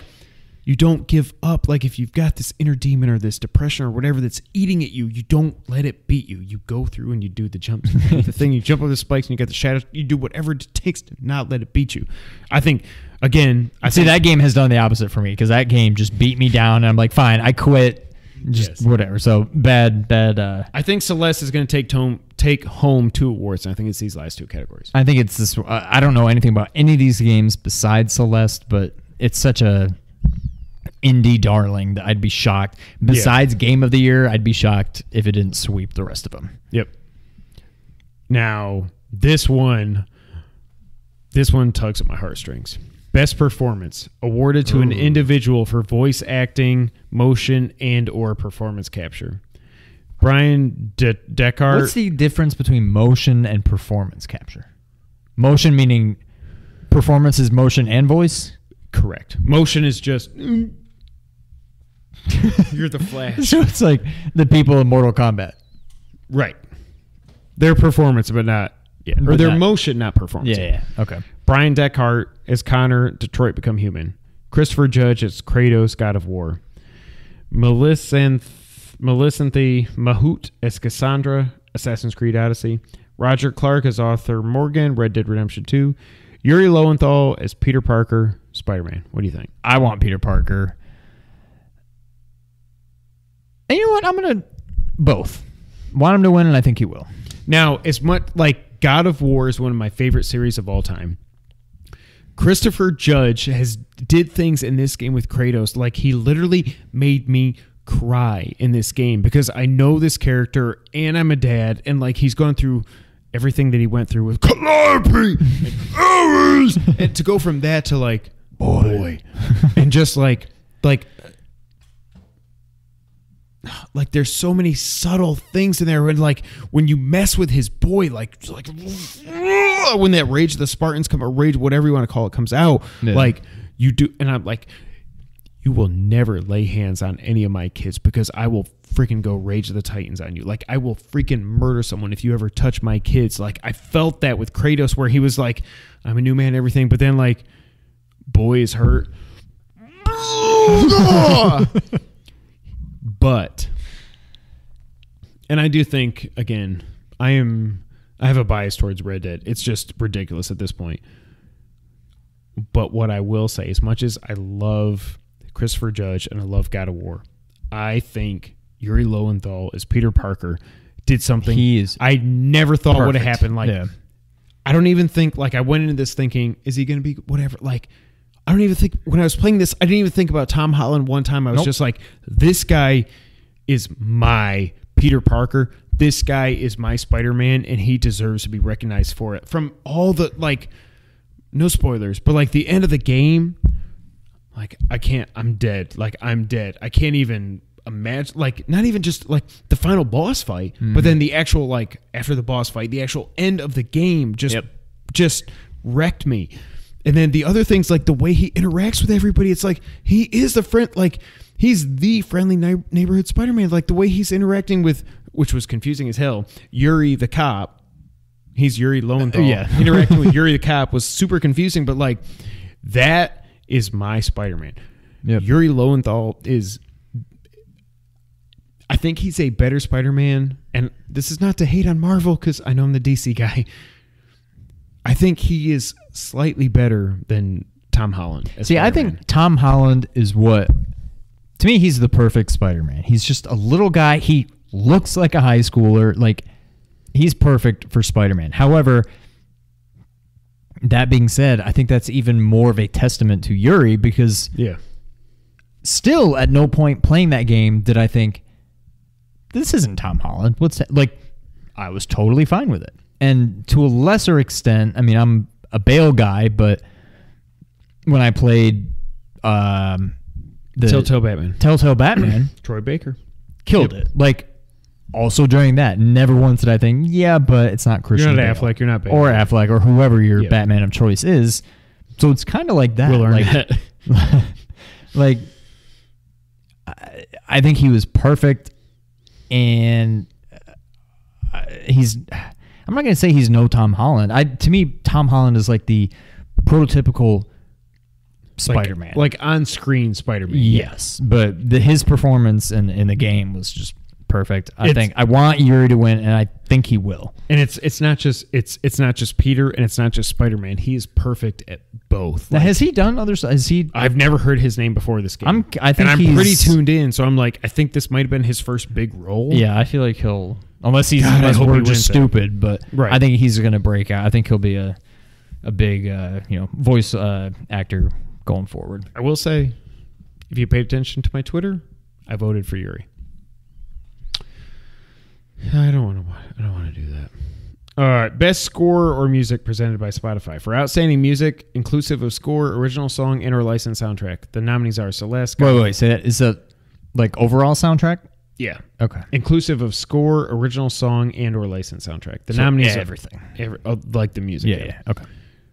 [SPEAKER 2] you don't give up. Like if you've got this inner demon or this depression or whatever that's eating at you, you don't let it beat you. You go through and you do the jumps, you do the thing. You jump over the spikes and you got the shadows. You do whatever it takes to not let it beat you. I think, again, I
[SPEAKER 3] See,
[SPEAKER 2] think
[SPEAKER 3] that game has done the opposite for me because that game just beat me down, and I'm like, fine, I quit. Just
[SPEAKER 2] Yes.
[SPEAKER 3] whatever. So bad.
[SPEAKER 2] I think Celeste is going to take home 2 awards, and I think it's these last 2 categories.
[SPEAKER 3] I think it's this. I don't know anything about any of these games besides Celeste, but it's such a indie darling that I'd be shocked. Besides Game of the Year, I'd be shocked if it didn't sweep the rest of them.
[SPEAKER 2] Yep. Now, this one tugs at my heartstrings. Best performance awarded to an individual for voice acting, motion, and or performance capture. Brian Deckard.
[SPEAKER 3] What's the difference between motion and performance capture? Motion meaning performance is motion and voice?
[SPEAKER 2] Correct. Motion is just you're the Flash.
[SPEAKER 3] So it's like the people in Mortal Kombat.
[SPEAKER 2] Right. Their performance, but not yeah, or
[SPEAKER 3] But
[SPEAKER 2] their
[SPEAKER 3] not-
[SPEAKER 2] motion, not performance.
[SPEAKER 3] Yeah. Okay.
[SPEAKER 2] Brian Deckhart as Connor, Detroit Become Human. Christopher Judge as Kratos, God of War. Melisanthe Mahout as Cassandra, Assassin's Creed Odyssey. Roger Clark as Arthur Morgan, Red Dead Redemption 2. Yuri Lowenthal as Peter Parker, Spider-Man. What do you think?
[SPEAKER 3] I want Peter Parker. And you know what? I'm going to both. Want him to win, and I think he will.
[SPEAKER 2] Now, as much like God of War is one of my favorite series of all time. Christopher Judge did things in this game with Kratos like he literally made me cry in this game because I know this character and I'm a dad and like he's gone through everything that he went through with Calliope and Ares, and to go from that to like boy and just like there's so many subtle things in there and like when you mess with his boy like when that rage of the Spartans come or rage whatever you want to call it comes out like you do and I'm like you will never lay hands on any of my kids because I will freaking go rage of the Titans on you. Like I will freaking murder someone if you ever touch my kids. Like I felt that with Kratos where he was like I'm a new man everything but then like boy is hurt. But, and I do think, again, I have a bias towards Red Dead. It's just ridiculous at this point. But what I will say, as much as I love Christopher Judge and I love God of War, I think Yuri Lowenthal as Peter Parker did something I never thought would have happened. Like, I don't even think, like, I went into this thinking, is he going to be whatever? Like, I don't even think when I was playing this, I didn't even think about Tom Holland one time. I was just like, this guy is my Peter Parker. This guy is my Spider-Man, and he deserves to be recognized for it. From all the, like, no spoilers, but like the end of the game, like, I'm dead. Like, I'm dead. I can't even imagine, like, not even just like the final boss fight, but then the actual, like, after the boss fight, the actual end of the game just wrecked me. And then the other things, like the way he interacts with everybody, it's like he is the friend, like he's the friendly neighborhood Spider-Man. Like the way he's interacting with, which was confusing as hell, Yuri the cop. He's Yuri Lowenthal. Interacting with Yuri the cop was super confusing, but like that is my Spider-Man. Yuri Lowenthal is, I think he's a better Spider-Man. And this is not to hate on Marvel because I know I'm the DC guy. I think he is slightly better than Tom Holland.
[SPEAKER 3] See, Spider-Man. I think Tom Holland is to me, he's the perfect Spider-Man. He's just a little guy. He looks like a high schooler. Like, he's perfect for Spider-Man. However, that being said, I think that's even more of a testament to Yuri because still at no point playing that game did I think, this isn't Tom Holland. What's that? Like, I was totally fine with it. And to a lesser extent, I mean, I'm a Bale guy, but when I played the Telltale Batman,
[SPEAKER 2] Troy Baker
[SPEAKER 3] killed it. Like, also during that, never once did I think, but it's not Christian
[SPEAKER 2] You're not
[SPEAKER 3] Bale.
[SPEAKER 2] Affleck, you're not Bale.
[SPEAKER 3] Or Affleck, or whoever your Batman of choice is. So it's kind of like that.
[SPEAKER 2] We'll learn
[SPEAKER 3] like,
[SPEAKER 2] that.
[SPEAKER 3] Like, I think he was perfect, and I'm not going to say he's no Tom Holland. To me, Tom Holland is like the prototypical Spider-Man.
[SPEAKER 2] Like on-screen Spider-Man.
[SPEAKER 3] Yes, but his performance in the game was just perfect. I want Yuri to win, and I think he will.
[SPEAKER 2] And it's not just Peter, and it's not just Spider-Man. He is perfect at both.
[SPEAKER 3] Now, has he done other stuff?
[SPEAKER 2] I've never heard his name before this game.
[SPEAKER 3] I think
[SPEAKER 2] I'm
[SPEAKER 3] he's
[SPEAKER 2] pretty tuned in, so I'm like, I think this might have been his first big role.
[SPEAKER 3] Yeah, I feel like he'll, unless
[SPEAKER 2] I hope
[SPEAKER 3] we're
[SPEAKER 2] he
[SPEAKER 3] just
[SPEAKER 2] wins
[SPEAKER 3] stupid, but
[SPEAKER 2] Right.
[SPEAKER 3] I think he's going to break out. I think he'll be a big voice actor going forward.
[SPEAKER 2] I will say, if you paid attention to my Twitter, I voted for Yuri. I don't want to do that. All right, best score or music presented by Spotify. For outstanding music, inclusive of score, original song, and/or licensed soundtrack, the nominees are Celeste.
[SPEAKER 3] Wait, say that. Is that like overall soundtrack?
[SPEAKER 2] Yeah.
[SPEAKER 3] Okay.
[SPEAKER 2] Inclusive of score, original song, and/or licensed soundtrack. The nominees are
[SPEAKER 3] everything.
[SPEAKER 2] Like the music.
[SPEAKER 3] Yeah. Okay.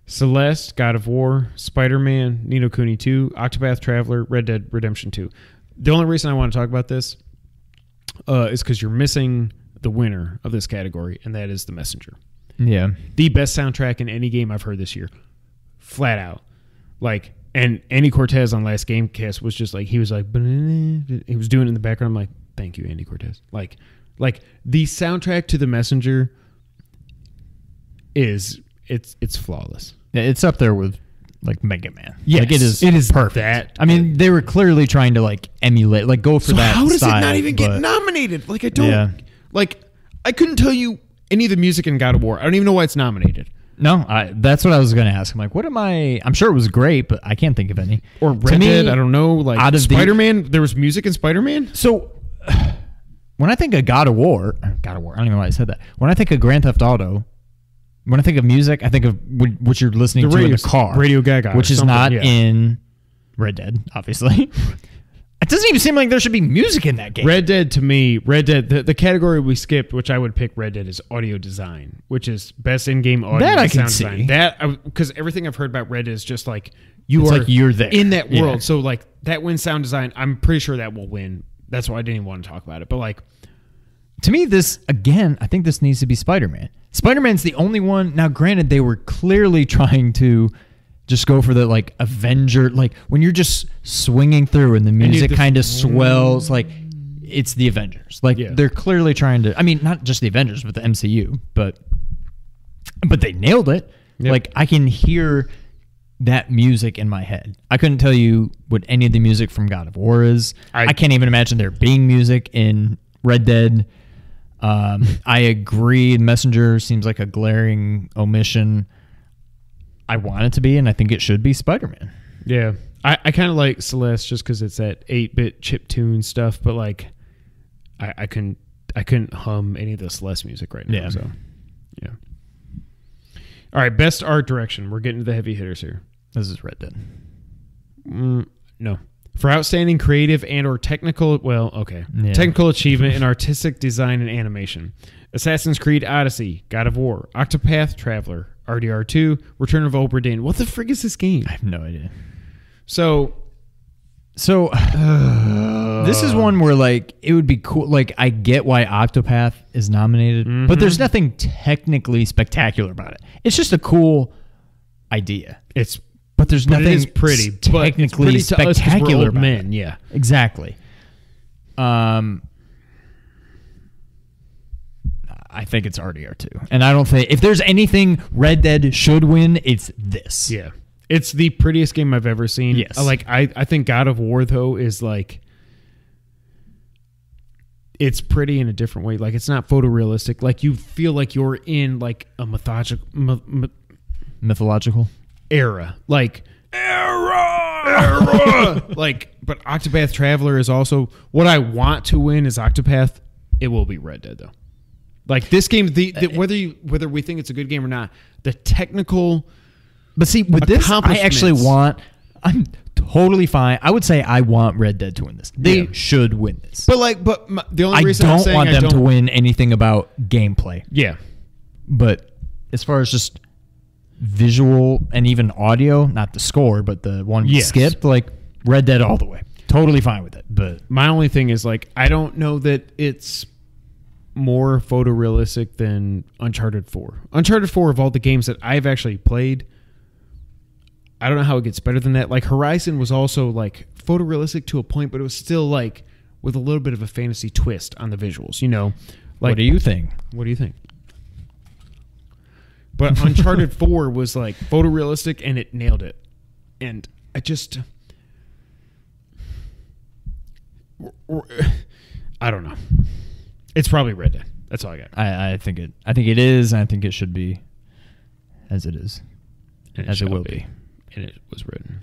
[SPEAKER 2] Celeste, God of War, Spider-Man, Ni no Kuni 2, Octopath Traveler, Red Dead Redemption 2. The only reason I want to talk about this is because you're missing the winner of this category, and that is The Messenger.
[SPEAKER 3] Yeah.
[SPEAKER 2] The best soundtrack in any game I've heard this year. Flat out. Like, and Andy Cortez on Last Gamecast was just like, he was like, he was doing it in the background. I'm like, thank you, Andy Cortez. Like the soundtrack to The Messenger it's flawless.
[SPEAKER 3] Yeah, it's up there with like Mega Man.
[SPEAKER 2] Yes,
[SPEAKER 3] like
[SPEAKER 2] it is
[SPEAKER 3] perfect.
[SPEAKER 2] that
[SPEAKER 3] I mean, they were clearly trying to like emulate, like go for
[SPEAKER 2] So
[SPEAKER 3] that.
[SPEAKER 2] how does
[SPEAKER 3] style,
[SPEAKER 2] it not even
[SPEAKER 3] but-
[SPEAKER 2] get nominated? Like I don't
[SPEAKER 3] Yeah.
[SPEAKER 2] like I couldn't tell you any of the music in God of War. I don't even know why it's nominated.
[SPEAKER 3] No, that's what I was going to ask. I'm like, what am I? I'm sure it was great, but I can't think of any.
[SPEAKER 2] Or
[SPEAKER 3] To
[SPEAKER 2] Red
[SPEAKER 3] me,
[SPEAKER 2] Dead, I don't know. Like
[SPEAKER 3] out of the-
[SPEAKER 2] Spider-Man, there was music in Spider-Man?
[SPEAKER 3] So when I think of God of War, I don't even know why I said that. When I think of Grand Theft Auto, when I think of music, I think of what you're listening to in the car.
[SPEAKER 2] Radio Gaga.
[SPEAKER 3] which
[SPEAKER 2] or
[SPEAKER 3] is
[SPEAKER 2] something,
[SPEAKER 3] not
[SPEAKER 2] yeah.
[SPEAKER 3] in Red Dead, obviously. It doesn't even seem like there should be music in that game.
[SPEAKER 2] Red Dead, to me, the category we skipped, which I would pick Red Dead, is audio design, which is best in-game audio
[SPEAKER 3] That I
[SPEAKER 2] and
[SPEAKER 3] can
[SPEAKER 2] sound
[SPEAKER 3] see.
[SPEAKER 2] design. That, because everything I've heard about Red Dead is just like, you
[SPEAKER 3] It's
[SPEAKER 2] are
[SPEAKER 3] like you're there.
[SPEAKER 2] in that
[SPEAKER 3] Yeah.
[SPEAKER 2] world. So like that wins sound design. I'm pretty sure that will win. That's why I didn't even want to talk about it. But like,
[SPEAKER 3] To me, this, again, I think this needs to be Spider-Man. Spider-Man's the only one. Now, granted, they were clearly trying to just go for the, like, Avenger, like, when you're just swinging through and the music
[SPEAKER 2] just-
[SPEAKER 3] kind of swells, like, it's the Avengers. Like,
[SPEAKER 2] Yeah.
[SPEAKER 3] they're clearly trying to, I mean, not just the Avengers, but the MCU, but they nailed it.
[SPEAKER 2] Yep.
[SPEAKER 3] Like, I can hear that music in my head. I couldn't tell you what any of the music from God of War is. I can't even imagine there being music in Red Dead. I agree. Messenger seems like a glaring omission. I want it to be, and I think it should be Spider-Man.
[SPEAKER 2] yeah, I kind of like Celeste just because it's that 8-bit chiptune stuff. But like, I couldn't hum any of the Celeste music right now.
[SPEAKER 3] Yeah.
[SPEAKER 2] So yeah. All right, best art direction. We're getting to the heavy hitters here.
[SPEAKER 3] This is Red Dead.
[SPEAKER 2] No. For outstanding creative and or technical,
[SPEAKER 3] Yeah.
[SPEAKER 2] technical achievement in artistic design and animation. Assassin's Creed Odyssey, God of War, Octopath Traveler, RDR2, Return of Obra Dinn. What the frig is this game?
[SPEAKER 3] I have no idea.
[SPEAKER 2] So,
[SPEAKER 3] This is one where, like, it would be cool. Like, I get why Octopath is nominated, but there's nothing technically spectacular about it. It's just a cool idea. But there's
[SPEAKER 2] but
[SPEAKER 3] nothing
[SPEAKER 2] it is pretty. But it's
[SPEAKER 3] technically
[SPEAKER 2] pretty to us 'cause we're
[SPEAKER 3] spectacular
[SPEAKER 2] old
[SPEAKER 3] about
[SPEAKER 2] men.
[SPEAKER 3] it.
[SPEAKER 2] Yeah.
[SPEAKER 3] Exactly. I think it's RDR2. And I don't think, if there's anything Red Dead should win, it's this.
[SPEAKER 2] Yeah. It's the prettiest game I've ever seen.
[SPEAKER 3] Yes.
[SPEAKER 2] I think God of War, though, is like, it's pretty in a different way. Like, it's not photorealistic. Like, you feel like you're in like a
[SPEAKER 3] Mythological.
[SPEAKER 2] era. Like, like, but Octopath Traveler is also what I want to win is Octopath. It will be Red Dead, though. Like, this game, whether we think it's a good game or not, the technical.
[SPEAKER 3] But see, with this, I actually
[SPEAKER 2] accomplishments.
[SPEAKER 3] I'm totally fine. I would say I want Red Dead to win this. They should win this.
[SPEAKER 2] But the only
[SPEAKER 3] I
[SPEAKER 2] reason I'm
[SPEAKER 3] don't
[SPEAKER 2] saying
[SPEAKER 3] want
[SPEAKER 2] I
[SPEAKER 3] them to
[SPEAKER 2] don't-
[SPEAKER 3] win anything about gameplay.
[SPEAKER 2] Yeah.
[SPEAKER 3] But as far as just visual and even audio, not the score, but the one we
[SPEAKER 2] Yes.
[SPEAKER 3] skipped, like Red Dead all the way. Totally fine with it. But
[SPEAKER 2] My only thing is, like, I don't know that it's more photorealistic than Uncharted 4. Uncharted 4, of all the games that I've actually played, I don't know how it gets better than that. Like, Horizon was also, like, photorealistic to a point, but it was still, like, with a little bit of a fantasy twist on the visuals, you know? Like,
[SPEAKER 3] what do you think?
[SPEAKER 2] What do you think? But Uncharted 4 was, like, photorealistic, and it nailed it. And I just... I don't know. It's probably Red Dead. That's all I got.
[SPEAKER 3] I think it is, and I think it should be as it is.
[SPEAKER 2] And
[SPEAKER 3] As it
[SPEAKER 2] shall
[SPEAKER 3] will be.
[SPEAKER 2] And it was written.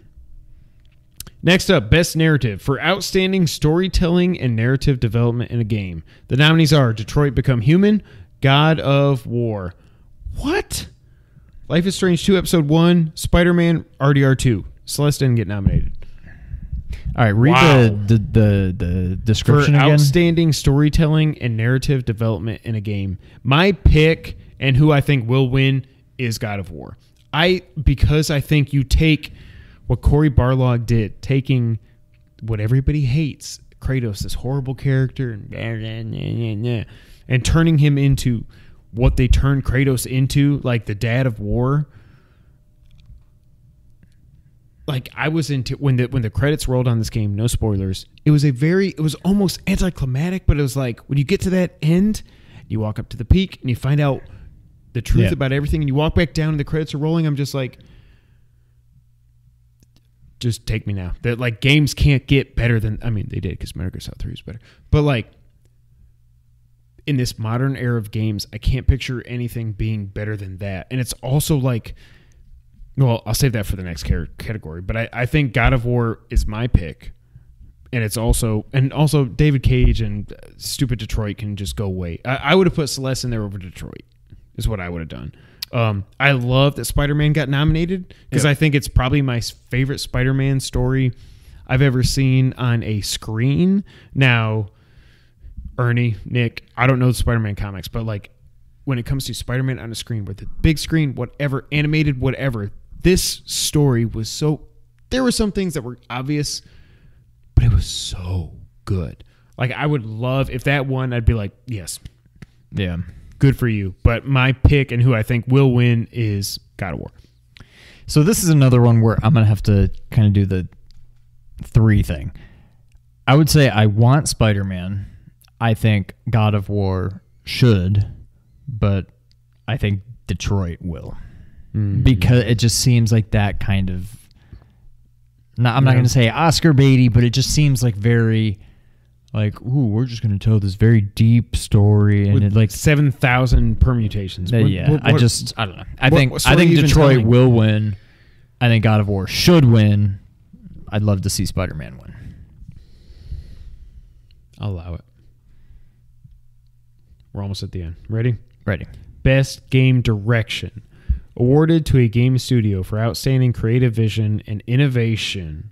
[SPEAKER 2] Next up, Best Narrative. For outstanding storytelling and narrative development in a game. The nominees are Detroit Become Human, God of War. What? Life is Strange 2 Episode 1, Spider-Man, RDR2. Celeste didn't get nominated.
[SPEAKER 3] All right, read
[SPEAKER 2] Wow.
[SPEAKER 3] the
[SPEAKER 2] For
[SPEAKER 3] description again.
[SPEAKER 2] outstanding storytelling and narrative development in a game. My pick and who I think will win is God of War. Because I think you take what Cory Barlog did, taking what everybody hates, Kratos, this horrible character, and and turning him into what they turned Kratos into, like the dad of war. Like I was into when the credits rolled on this game, no spoilers. It was almost anticlimactic, but it was like when you get to that end, you walk up to the peak and you find out the truth about everything, and you walk back down and the credits are rolling. I'm just like, just take me now. That like games can't get better than, I mean, they did because Metal Gear Solid 3 is better. But like in this modern era of games, I can't picture anything being better than that. And it's also like, well, I'll save that for the next category. But I think God of War is my pick. And it's also David Cage and stupid Detroit can just go away. I would have put Celeste in there over Detroit, is what I would have done. I love that Spider-Man got nominated because I think it's probably my favorite Spider-Man story I've ever seen on a screen. Now, Ernie, Nick, I don't know the Spider-Man comics, but like when it comes to Spider-Man on a screen, with the big screen, whatever, animated, whatever, this story was so... There were some things that were obvious, but it was so good. Like I would love, if that won, I'd be like, yes.
[SPEAKER 3] Yeah.
[SPEAKER 2] Good for you. But my pick and who I think will win is God of War.
[SPEAKER 3] So this is another one where I'm going to have to kind of do the 3 thing. I would say I want Spider-Man. I think God of War should, but I think Detroit will. Because it just seems like that kind of... I'm not going to say Oscar baity, but it just seems like very... Like, ooh, we're just going to tell this very deep story, and
[SPEAKER 2] with
[SPEAKER 3] it like
[SPEAKER 2] 7,000 permutations.
[SPEAKER 3] I don't know. I think Detroit will win. I think God of War should win. I'd love to see Spider-Man win.
[SPEAKER 2] I'll allow it. We're almost at the end. Ready?
[SPEAKER 3] Ready.
[SPEAKER 2] Best game direction. Awarded to a game studio for outstanding creative vision and innovation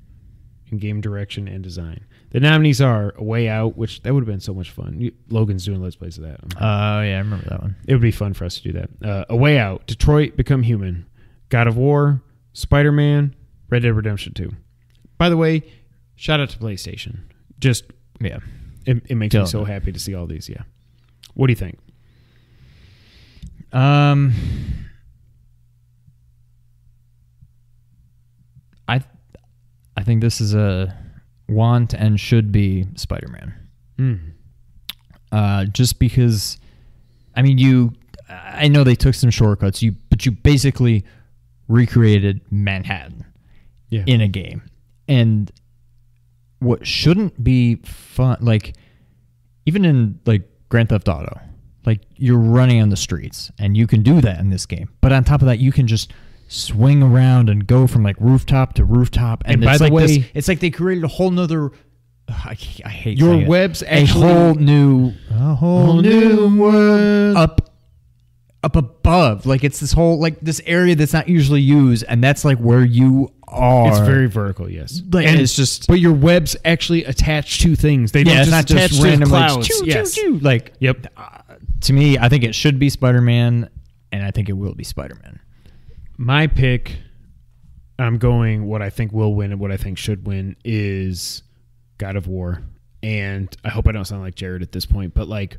[SPEAKER 2] in game direction and design. The nominees are A Way Out, which that would have been so much fun. Logan's doing Let's Plays of that.
[SPEAKER 3] Oh, yeah, I remember that one.
[SPEAKER 2] It would be fun for us to do that. A Way Out, Detroit Become Human, God of War, Spider-Man, Red Dead Redemption 2. By the way, shout out to PlayStation. Just,
[SPEAKER 3] yeah,
[SPEAKER 2] it makes me so happy to see all these, yeah. What do you think?
[SPEAKER 3] I think this is a want and should be Spider-Man. Just because, I mean, I know they took some shortcuts, but you basically recreated Manhattan in a game. And what shouldn't be fun, like, even in, like, Grand Theft Auto, like, you're running on the streets, and you can do that in this game. But on top of that, you can just swing around and go from, like, rooftop to rooftop. And
[SPEAKER 2] by the way,
[SPEAKER 3] it's like they created a whole nother... I hate
[SPEAKER 2] your
[SPEAKER 3] saying it.
[SPEAKER 2] web's actually...
[SPEAKER 3] A whole new world up above. Like, it's this whole, like, this area that's not usually used, and that's, like, where you are.
[SPEAKER 2] It's very vertical, yes.
[SPEAKER 3] Like, and it's just...
[SPEAKER 2] But your web's actually attached to things. They don't
[SPEAKER 3] it's
[SPEAKER 2] just
[SPEAKER 3] not just random
[SPEAKER 2] clouds.
[SPEAKER 3] Like, choo,
[SPEAKER 2] yes.
[SPEAKER 3] choo, choo. Like,
[SPEAKER 2] yep.
[SPEAKER 3] To me, I think it should be Spider-Man, and I think it will be Spider-Man.
[SPEAKER 2] My pick, I'm going what I think will win and what I think should win is God of War. And I hope I don't sound like Jared at this point, but like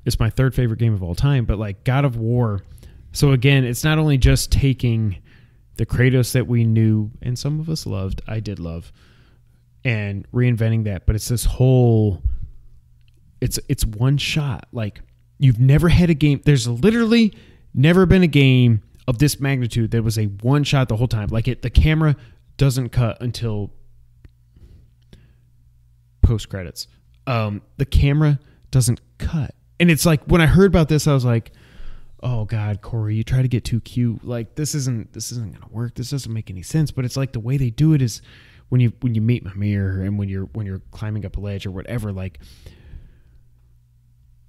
[SPEAKER 2] it's my third favorite game of all time. But like God of War, so again, it's not only just taking the Kratos that we knew and some of us loved, I did love, and reinventing that, but it's this whole, it's one shot. Like you've never had a game. There's literally never been a game of this magnitude that was a one shot the whole time. Like the camera doesn't cut until post credits. The camera doesn't cut. And it's like when I heard about this, I was like, oh God, Corey, you try to get too cute. Like this isn't gonna work. This doesn't make any sense. But it's like the way they do it is when you meet Mimir and when you're climbing up a ledge or whatever, like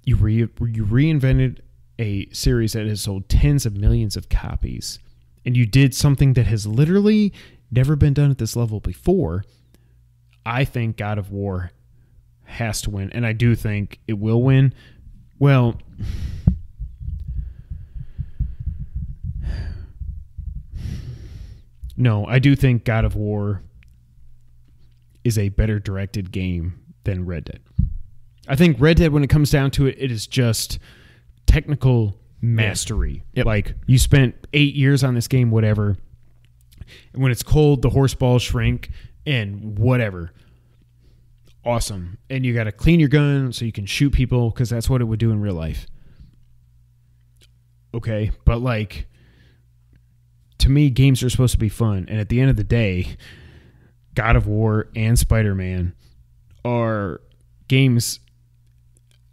[SPEAKER 2] you reinvented a series that has sold tens of millions of copies, and you did something that has literally never been done at this level before. I think God of War has to win, and I do think it will win. Well, no, I do think God of War is a better directed game than Red Dead. I think Red Dead, when it comes down to it, it is just technical mastery.
[SPEAKER 3] Yep.
[SPEAKER 2] Like, you spent 8 years on this game, whatever. And when it's cold, the horse balls shrink and whatever. Awesome. And you got to clean your gun so you can shoot people, because that's what it would do in real life. Okay. But, like, to me, games are supposed to be fun. And at the end of the day, God of War and Spider-Man are games.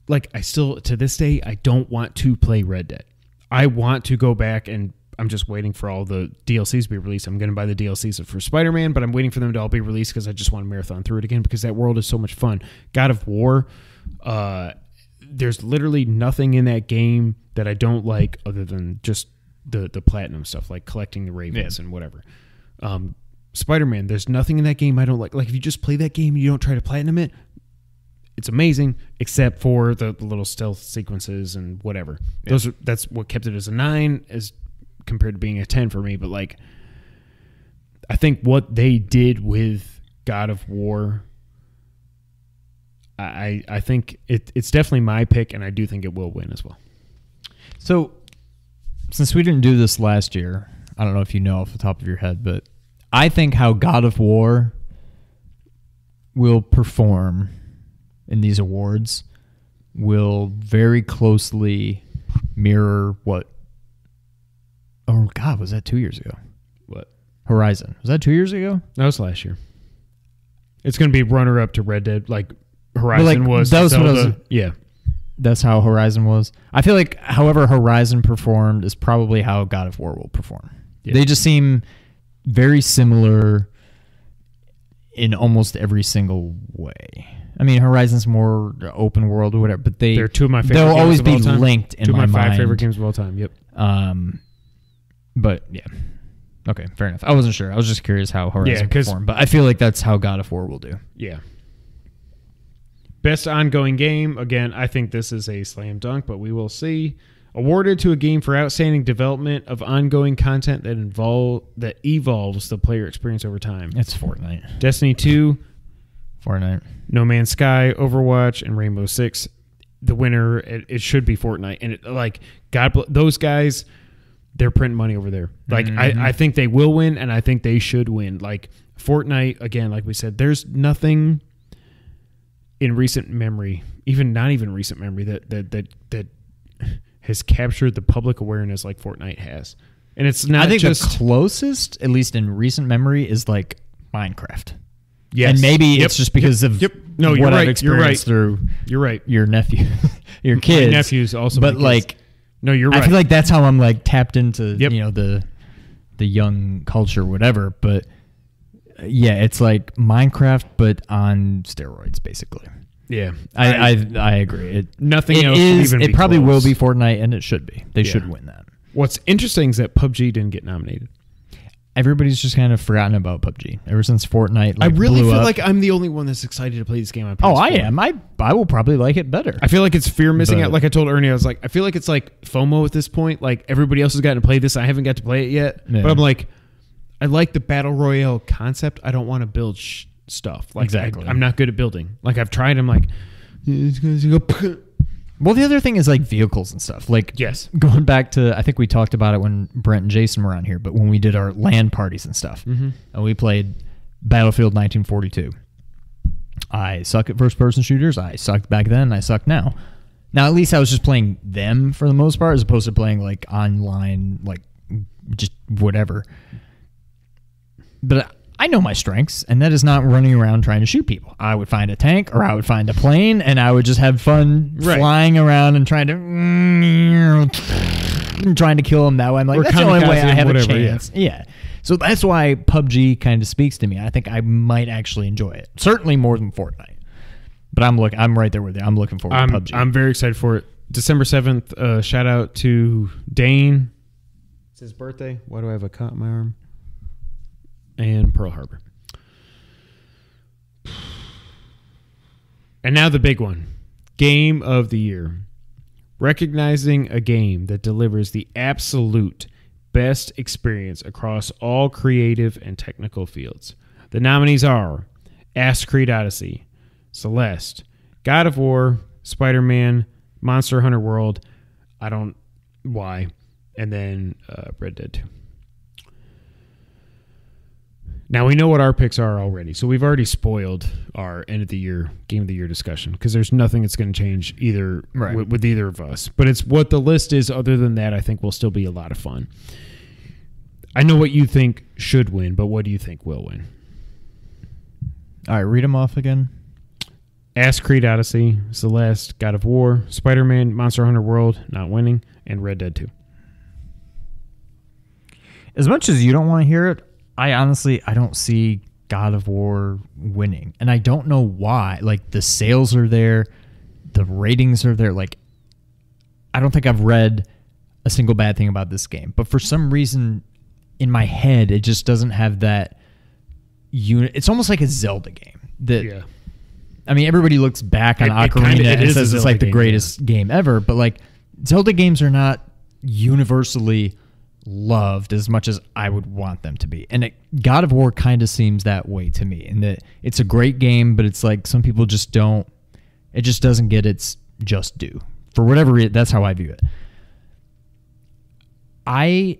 [SPEAKER 2] Like, I still, to this day, I don't want to play Red Dead. I want to go back, and I'm just waiting for all the DLCs to be released. I'm going to buy the DLCs for Spider-Man, but I'm waiting for them to all be released because I just want to marathon through it again, because that world is so much fun. God of War, there's literally nothing in that game that I don't like other than just the platinum stuff, like collecting the ravens and whatever. Spider-Man, there's nothing in that game I don't like. Like, if you just play that game and you don't try to platinum it, it's amazing, except for the little stealth sequences and whatever. Yeah. That's what kept it as a 9 as compared to being a 10 for me. But, like, I think what they did with God of War, I think it's definitely my pick, and I do think it will win as well.
[SPEAKER 3] So, since we didn't do this last year, I don't know if you know off the top of your head, but I think how God of War will perform in these awards will very closely mirror what... Oh, God, was that 2 years ago?
[SPEAKER 2] What?
[SPEAKER 3] Horizon. Was that 2 years ago?
[SPEAKER 2] That was last year. It's going to be runner-up to Red Dead, like Horizon was.
[SPEAKER 3] That was
[SPEAKER 2] Zelda.
[SPEAKER 3] what I was...
[SPEAKER 2] Yeah.
[SPEAKER 3] That's how Horizon was. I feel like however Horizon performed is probably how God of War will perform. Yeah. They just seem very similar in almost every single way. I mean, Horizon's more open world or whatever, but they're
[SPEAKER 2] two of my favorite.
[SPEAKER 3] They'll
[SPEAKER 2] games
[SPEAKER 3] always
[SPEAKER 2] of
[SPEAKER 3] be
[SPEAKER 2] all time.
[SPEAKER 3] linked in
[SPEAKER 2] two of
[SPEAKER 3] my
[SPEAKER 2] my
[SPEAKER 3] mind.
[SPEAKER 2] 5 favorite games of all time. Yep.
[SPEAKER 3] But yeah, okay, fair enough. I wasn't sure. I was just curious how Horizon performed, but I feel like that's how God of War will do.
[SPEAKER 2] Yeah. Best ongoing game. Again, I think this is a slam dunk, but we will see. Awarded to a game for outstanding development of ongoing content that evolves the player experience over time.
[SPEAKER 3] It's Fortnite.
[SPEAKER 2] Destiny 2,
[SPEAKER 3] Fortnite. No
[SPEAKER 2] Man's Sky, Overwatch, and Rainbow Six. The winner, it should be Fortnite. And those guys, they're printing money over there. Like, I think they will win, and I think they should win. Like, Fortnite, again, like we said, there's nothing in recent memory, not even recent memory, that has captured the public awareness like Fortnite has. And it's not.
[SPEAKER 3] I think
[SPEAKER 2] just
[SPEAKER 3] the closest, at least in recent memory, is like Minecraft.
[SPEAKER 2] Yes.
[SPEAKER 3] And maybe it's just because of
[SPEAKER 2] No, you're
[SPEAKER 3] what
[SPEAKER 2] right.
[SPEAKER 3] I've experienced through your nephew, your kids.
[SPEAKER 2] My nephews also.
[SPEAKER 3] But like,
[SPEAKER 2] no, you're right.
[SPEAKER 3] I feel like that's how I'm like tapped into the young culture, whatever. But yeah, it's like Minecraft, but on steroids, basically.
[SPEAKER 2] Yeah,
[SPEAKER 3] I agree.
[SPEAKER 2] Nothing else should even
[SPEAKER 3] It
[SPEAKER 2] be
[SPEAKER 3] probably
[SPEAKER 2] close.
[SPEAKER 3] will be Fortnite, and it should be. They should win that.
[SPEAKER 2] What's interesting is that PUBG didn't get nominated.
[SPEAKER 3] Everybody's just kind of forgotten about PUBG ever since Fortnite.
[SPEAKER 2] I really
[SPEAKER 3] blew
[SPEAKER 2] feel
[SPEAKER 3] up.
[SPEAKER 2] like I'm the only one that's excited to play this game on PS4.
[SPEAKER 3] Oh, I am. I will probably like it better.
[SPEAKER 2] I feel like it's fear missing out. Like I told Ernie, I was like, I feel like it's like FOMO at this point. Like everybody else has gotten to play this. I haven't got to play it yet. Yeah. But I'm like, I like the Battle Royale concept. I don't want to build stuff. Like,
[SPEAKER 3] exactly.
[SPEAKER 2] I'm not good at building. Like I've tried. I'm like,
[SPEAKER 3] well, the other thing is like vehicles and stuff. Like,
[SPEAKER 2] yes,
[SPEAKER 3] going back to, I think we talked about it when Brent and Jason were on here, but when we did our LAN parties and stuff, and we played Battlefield 1942. I suck at first-person shooters. I sucked back then. I suck now. Now, at least I was just playing them for the most part, as opposed to playing like online, like just whatever. But I know my strengths, and that is not running around trying to shoot people. I would find a tank or I would find a plane, and I would just have fun flying around and trying to kill them that way. I'm like, that's the only way I have a chance. Yeah. So that's why PUBG kind of speaks to me. I think I might actually enjoy it. Certainly more than Fortnite. But I'm right there with you. I'm looking forward to PUBG.
[SPEAKER 2] I'm very excited for it. December 7th, shout out to Dane. It's his birthday. Why do I have a cut in my arm? And Pearl Harbor. And now the big one. Game of the Year. Recognizing a game that delivers the absolute best experience across all creative and technical fields. The nominees are Assassin's Creed Odyssey, Celeste, God of War, Spider-Man, Monster Hunter World. I don't why, and then Red Dead 2. Now we know what our picks are already, so we've already spoiled our end of the year, game of the year discussion because there's nothing that's going to change either with either of us. But it's what the list is. Other than that, I think will still be a lot of fun. I know what you think should win, but what do you think will win?
[SPEAKER 3] All right, read them off again.
[SPEAKER 2] Assassin's Creed Odyssey, Celeste, God of War, Spider-Man, Monster Hunter World, not winning, and Red Dead 2.
[SPEAKER 3] As much as you don't want to hear it, I don't see God of War winning. And I don't know why. Like, the sales are there. The ratings are there. Like, I don't think I've read a single bad thing about this game. But for some reason, in my head, it just doesn't have that unit. It's almost like a Zelda game. Yeah. I mean, everybody looks back on Ocarina and says it's like the greatest game ever. But, like, Zelda games are not universally loved as much as I would want them to be. And God of War kind of seems that way to me, in that it's a great game, but it's like some people just don't, it just doesn't get its just due. For whatever reason, that's how I view it. I'm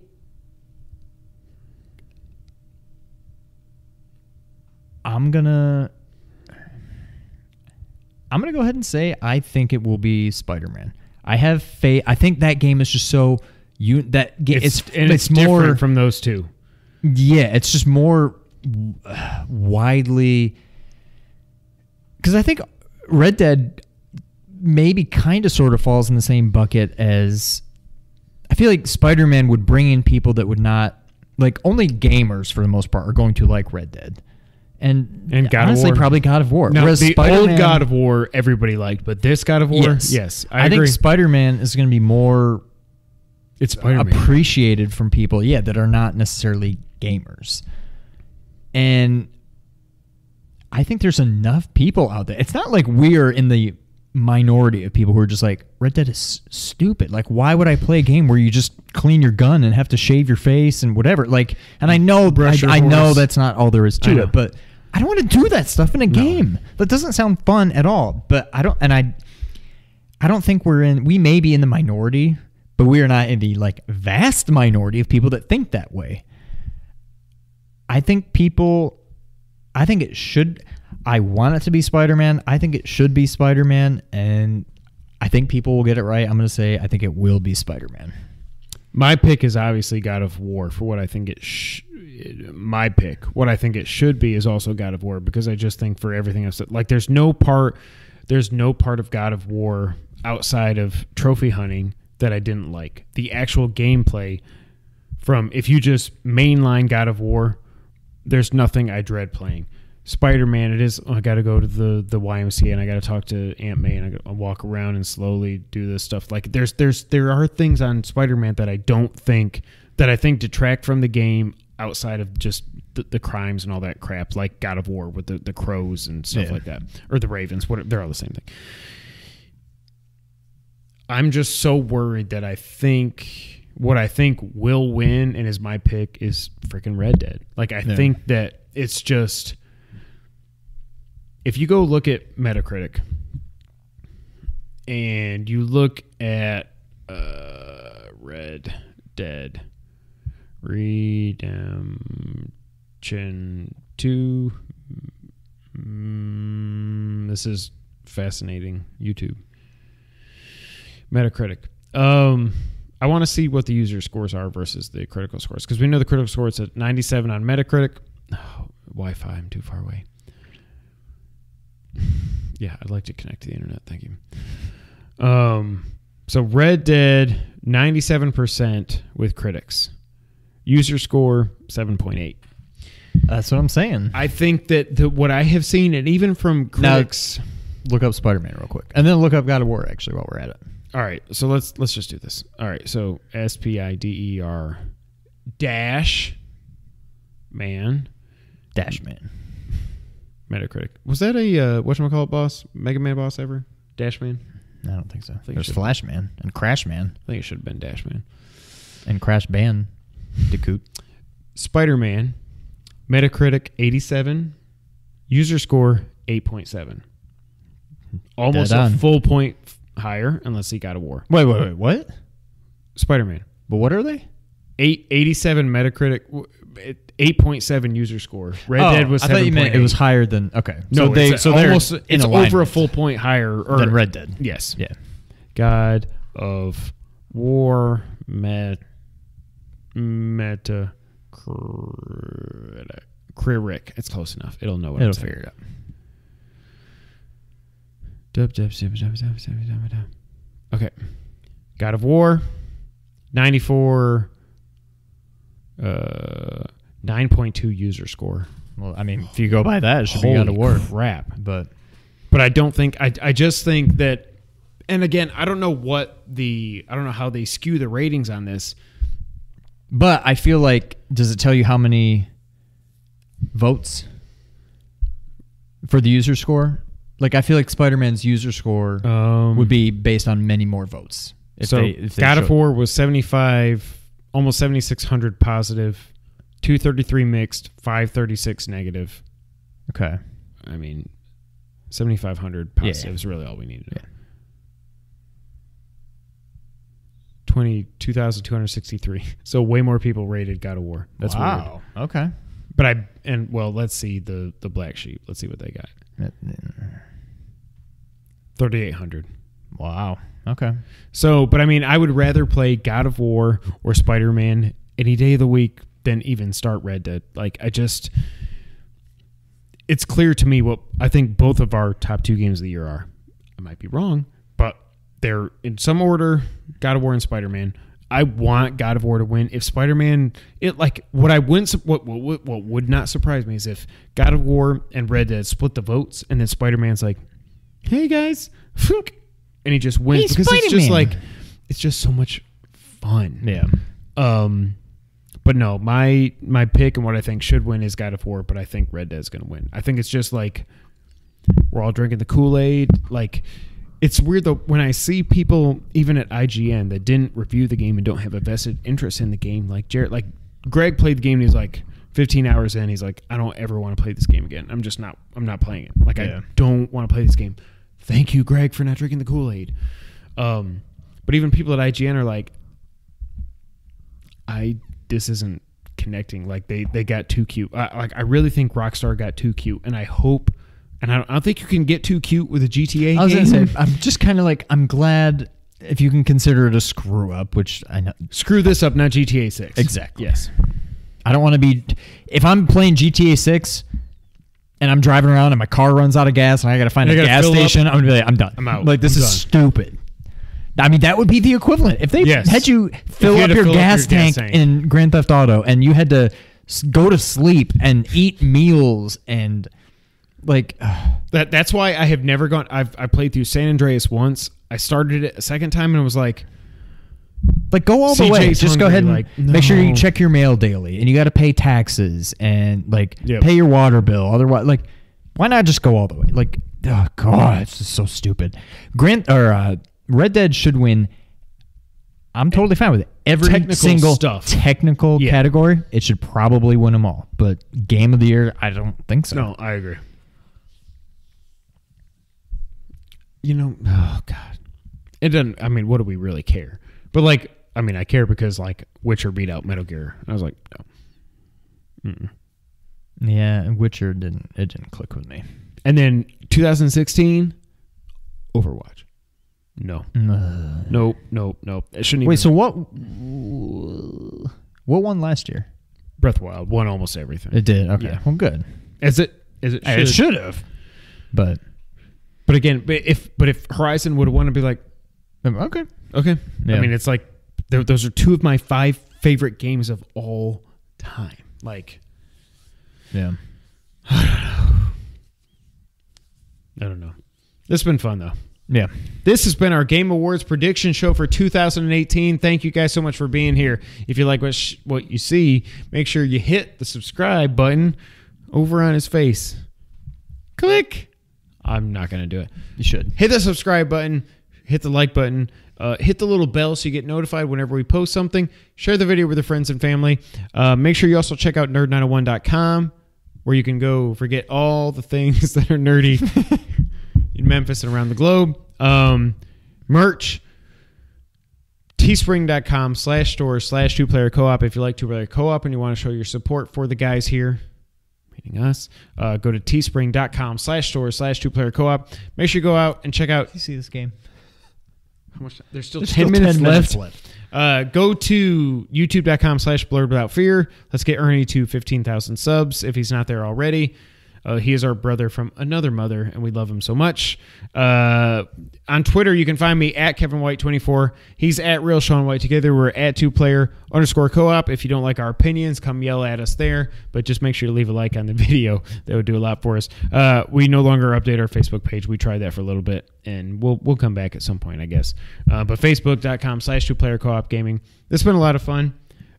[SPEAKER 3] gonna go ahead and say I think it will be Spider-Man. I have faith. I think that game is just so it's more
[SPEAKER 2] different from those two.
[SPEAKER 3] Yeah, it's just more widely, because I think Red Dead maybe kind of sort of falls in the same bucket as, I feel like Spider-Man would bring in people that would not, like, only gamers for the most part are going to like Red Dead. And
[SPEAKER 2] God
[SPEAKER 3] honestly,
[SPEAKER 2] of War.
[SPEAKER 3] Probably God of War.
[SPEAKER 2] No,
[SPEAKER 3] whereas
[SPEAKER 2] the
[SPEAKER 3] Spider-Man,
[SPEAKER 2] old God of War everybody liked, but this God of War, yes, I agree.
[SPEAKER 3] think Spider-Man is going to be more
[SPEAKER 2] it's Spider-Man.
[SPEAKER 3] Appreciated from people, that are not necessarily gamers. And I think there's enough people out there. It's not like we are in the minority of people who are just like, Red Dead is stupid. Like, why would I play a game where you just clean your gun and have to shave your face and whatever? Like, and I know that's not all there is to it, but I don't want to do that stuff in a game. That doesn't sound fun at all. But I don't think we may be in the minority, but we are not in the like vast minority of people that think that way. I want it to be Spider-Man. I think it should be Spider-Man, and I think people will get it right. I'm going to say I think it will be Spider-Man.
[SPEAKER 2] My pick is obviously God of War for what I think my pick. What I think it should be is also God of War, because I just think for everything else, like there's no part of God of War outside of trophy hunting that I didn't like. The actual gameplay, from if you just mainline God of War, there's nothing I dread playing. Spider-Man, it is, I got to go to the YMCA and I got to talk to Aunt May and I got to walk around and slowly do this stuff. Like there are things on Spider-Man that I think detract from the game outside of just the crimes and all that crap, like God of War with the crows and stuff like that, or the ravens. They're all the same thing. I'm just so worried that what I think will win and is my pick is freaking Red Dead. Like I think that it's just, if you go look at Metacritic and you look at Red Dead Redemption 2, this is fascinating. YouTube. Metacritic. I want to see what the user scores are versus the critical scores, because we know the critical score is at 97 on Metacritic. Oh, Wi-Fi, I'm too far away. Yeah, I'd like to connect to the internet. Thank you. So Red Dead, 97% with critics. User score, 7.8.
[SPEAKER 3] That's what I'm saying.
[SPEAKER 2] I think that what I have seen, and even from critics...
[SPEAKER 3] Now, look up Spider-Man real quick. And then look up God of War, actually, while we're at it.
[SPEAKER 2] All right, so let's just do this. All right, so SPIDER dash man. Metacritic. Was that a whatchamacallit boss? Mega Man boss ever? Dash Man?
[SPEAKER 3] I don't think so. There's Flash Man and Crash Man.
[SPEAKER 2] I think it should have been Dash Man.
[SPEAKER 3] And Crash Bandicoot.
[SPEAKER 2] Spider-Man. Metacritic 87. User score 8.7. Almost
[SPEAKER 3] Dead
[SPEAKER 2] a
[SPEAKER 3] on.
[SPEAKER 2] full point higher, unless he got a war.
[SPEAKER 3] Wait. What?
[SPEAKER 2] Spider-Man.
[SPEAKER 3] But what are they?
[SPEAKER 2] 87 Metacritic, 8.7 user score. Red Dead was 7.8.
[SPEAKER 3] I thought you meant it was higher than. Okay.
[SPEAKER 2] No,
[SPEAKER 3] they're
[SPEAKER 2] almost,
[SPEAKER 3] in
[SPEAKER 2] it's
[SPEAKER 3] alignment
[SPEAKER 2] over a full point higher
[SPEAKER 3] than Red Dead.
[SPEAKER 2] Yes.
[SPEAKER 3] Yeah.
[SPEAKER 2] God of War Metacritic. It's close enough. It'll know what
[SPEAKER 3] It'll
[SPEAKER 2] I'm saying.
[SPEAKER 3] figure it out.
[SPEAKER 2] Okay. God of War, 94, 9.2 user score.
[SPEAKER 3] Well, I mean, if you go by that, it should be God of War.
[SPEAKER 2] Crap.
[SPEAKER 3] But
[SPEAKER 2] I don't think, I just think that, and again, I don't know how they skew the ratings on this.
[SPEAKER 3] But I feel like, does it tell you how many votes for the user score? Like, I feel like Spider-Man's user score would be based on many more votes. If they
[SPEAKER 2] God of
[SPEAKER 3] showed-
[SPEAKER 2] War was 75, almost 7,600 positive, 233 mixed, 536 negative.
[SPEAKER 3] Okay.
[SPEAKER 2] I mean, 7,500 positive is really all we need to know. 22,263. So way more people rated God of War. That's weird.
[SPEAKER 3] Okay.
[SPEAKER 2] But let's see the Black Sheep. Let's see what they got. 3,800.
[SPEAKER 3] Wow. Okay.
[SPEAKER 2] So, but I mean, I would rather play God of War or Spider-Man any day of the week than even start Red Dead. Like, it's clear to me what I think both of our top 2 games of the year are. I might be wrong, but they're in some order, God of War and Spider-Man. I want God of War to win. If Spider-Man, what would not surprise me is if God of War and Red Dead split the votes, and then Spider-Man's like, "Hey guys," and he just wins because it's just so much fun.
[SPEAKER 3] Yeah.
[SPEAKER 2] But no, my pick and what I think should win is God of War, but I think Red Dead is going to win. I think it's just like we're all drinking the Kool-Aid. Like, it's weird though when I see people even at IGN that didn't review the game and don't have a vested interest in the game. Like Greg played the game and he's like 15 hours in, he's like, I don't ever want to play this game again. I'm not playing it. Like, I don't want to play this game. Thank you, Greg, for not drinking the Kool-Aid. But even people at IGN are like, this isn't connecting. Like, they got too cute. I really think Rockstar got too cute, and I hope. And I don't think you can get too cute with a GTA
[SPEAKER 3] I was
[SPEAKER 2] game.
[SPEAKER 3] going to say, I'm just kind of like, I'm glad if you can consider it a screw up, which I know.
[SPEAKER 2] Screw this up, not GTA 6.
[SPEAKER 3] Exactly.
[SPEAKER 2] Yes.
[SPEAKER 3] I don't want to be, if I'm playing GTA 6 and I'm driving around and my car runs out of gas and I got to find a gas station, I'm going to be like, I'm done.
[SPEAKER 2] I'm out.
[SPEAKER 3] Like, this is stupid. I mean, that would be the equivalent. If they had you fill up your gas tank in Grand Theft Auto and you had to go to sleep and eat meals and like
[SPEAKER 2] that's why I have never gone. I played through San Andreas once. I started it a second time and it was like
[SPEAKER 3] go all the way.
[SPEAKER 2] CJ's
[SPEAKER 3] Just go ahead and
[SPEAKER 2] no.
[SPEAKER 3] make sure you check your mail daily, and you got to pay taxes and pay your water bill. Otherwise, why not just go all the way? Like, oh god, it's just so stupid. Red Dead should win. I'm totally fine with it. Every
[SPEAKER 2] technical
[SPEAKER 3] single
[SPEAKER 2] stuff.
[SPEAKER 3] technical category, it should probably win them all. But Game of the Year, I don't think so.
[SPEAKER 2] No, I agree. Oh god, it doesn't. I mean, what do we really care? But I care because Witcher beat out Metal Gear. I was like, no. Mm-mm.
[SPEAKER 3] Yeah, Witcher didn't click with me.
[SPEAKER 2] And then 2016, Overwatch. No. Nope. It shouldn't even.
[SPEAKER 3] Wait, so what won last year?
[SPEAKER 2] Breath of the Wild won almost everything.
[SPEAKER 3] It did. Okay.
[SPEAKER 2] Yeah.
[SPEAKER 3] Well, good.
[SPEAKER 2] It should have. But again, if Horizon would have won, I'd be like,
[SPEAKER 3] okay.
[SPEAKER 2] Yeah. I mean, it's like those are 2 of my 5 favorite games of all time.
[SPEAKER 3] Yeah.
[SPEAKER 2] I don't know. This has been fun though.
[SPEAKER 3] Yeah.
[SPEAKER 2] This has been our Game Awards prediction show for 2018. Thank you guys so much for being here. If you like what you see, make sure you hit the subscribe button over on his face. Click. I'm not going to do it.
[SPEAKER 3] You should.
[SPEAKER 2] Hit the subscribe button. Hit the like button. Hit the little bell so you get notified whenever we post something. Share the video with your friends and family. Make sure you also check out nerd901.com where you can go forget all the things that are nerdy. in Memphis and around the globe. Merch. Teespring.com/store/2-player co-op. If you like 2-player co-op and you want to show your support for the guys here, meaning us, go to teespring.com/store/2-player co-op. Make sure you go out and check out.
[SPEAKER 3] You see this game?
[SPEAKER 2] How much? There's still
[SPEAKER 3] There's
[SPEAKER 2] 10
[SPEAKER 3] still
[SPEAKER 2] minutes
[SPEAKER 3] 10
[SPEAKER 2] left.
[SPEAKER 3] minutes
[SPEAKER 2] Go to youtube.com/blurredwithoutfear. Let's get Ernie to 15,000 subs if he's not there already. He is our brother from another mother, and we love him so much. On Twitter, you can find me at KevinWhite24. He's at Real Sean White. Together, we're at 2-player_co-op. If you don't like our opinions, come yell at us there. But just make sure to leave a like on the video. That would do a lot for us. We no longer update our Facebook page. We tried that for a little bit, and we'll come back at some point, I guess. But Facebook.com/2-player co-op gaming. This has been a lot of fun.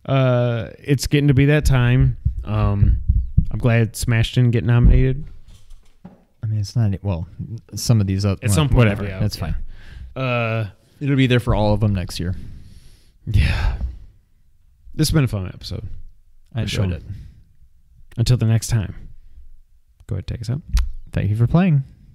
[SPEAKER 2] It's getting to be that time. I'm glad Smash didn't get nominated.
[SPEAKER 3] I mean, it's not. Well, some of these up
[SPEAKER 2] At some point,
[SPEAKER 3] whatever.
[SPEAKER 2] yeah,
[SPEAKER 3] That's
[SPEAKER 2] yeah.
[SPEAKER 3] fine. It'll be there for all of them next year.
[SPEAKER 2] Yeah. This has been a fun episode.
[SPEAKER 3] I enjoyed it.
[SPEAKER 2] Until the next time. Go ahead, take us out.
[SPEAKER 3] Thank you for playing.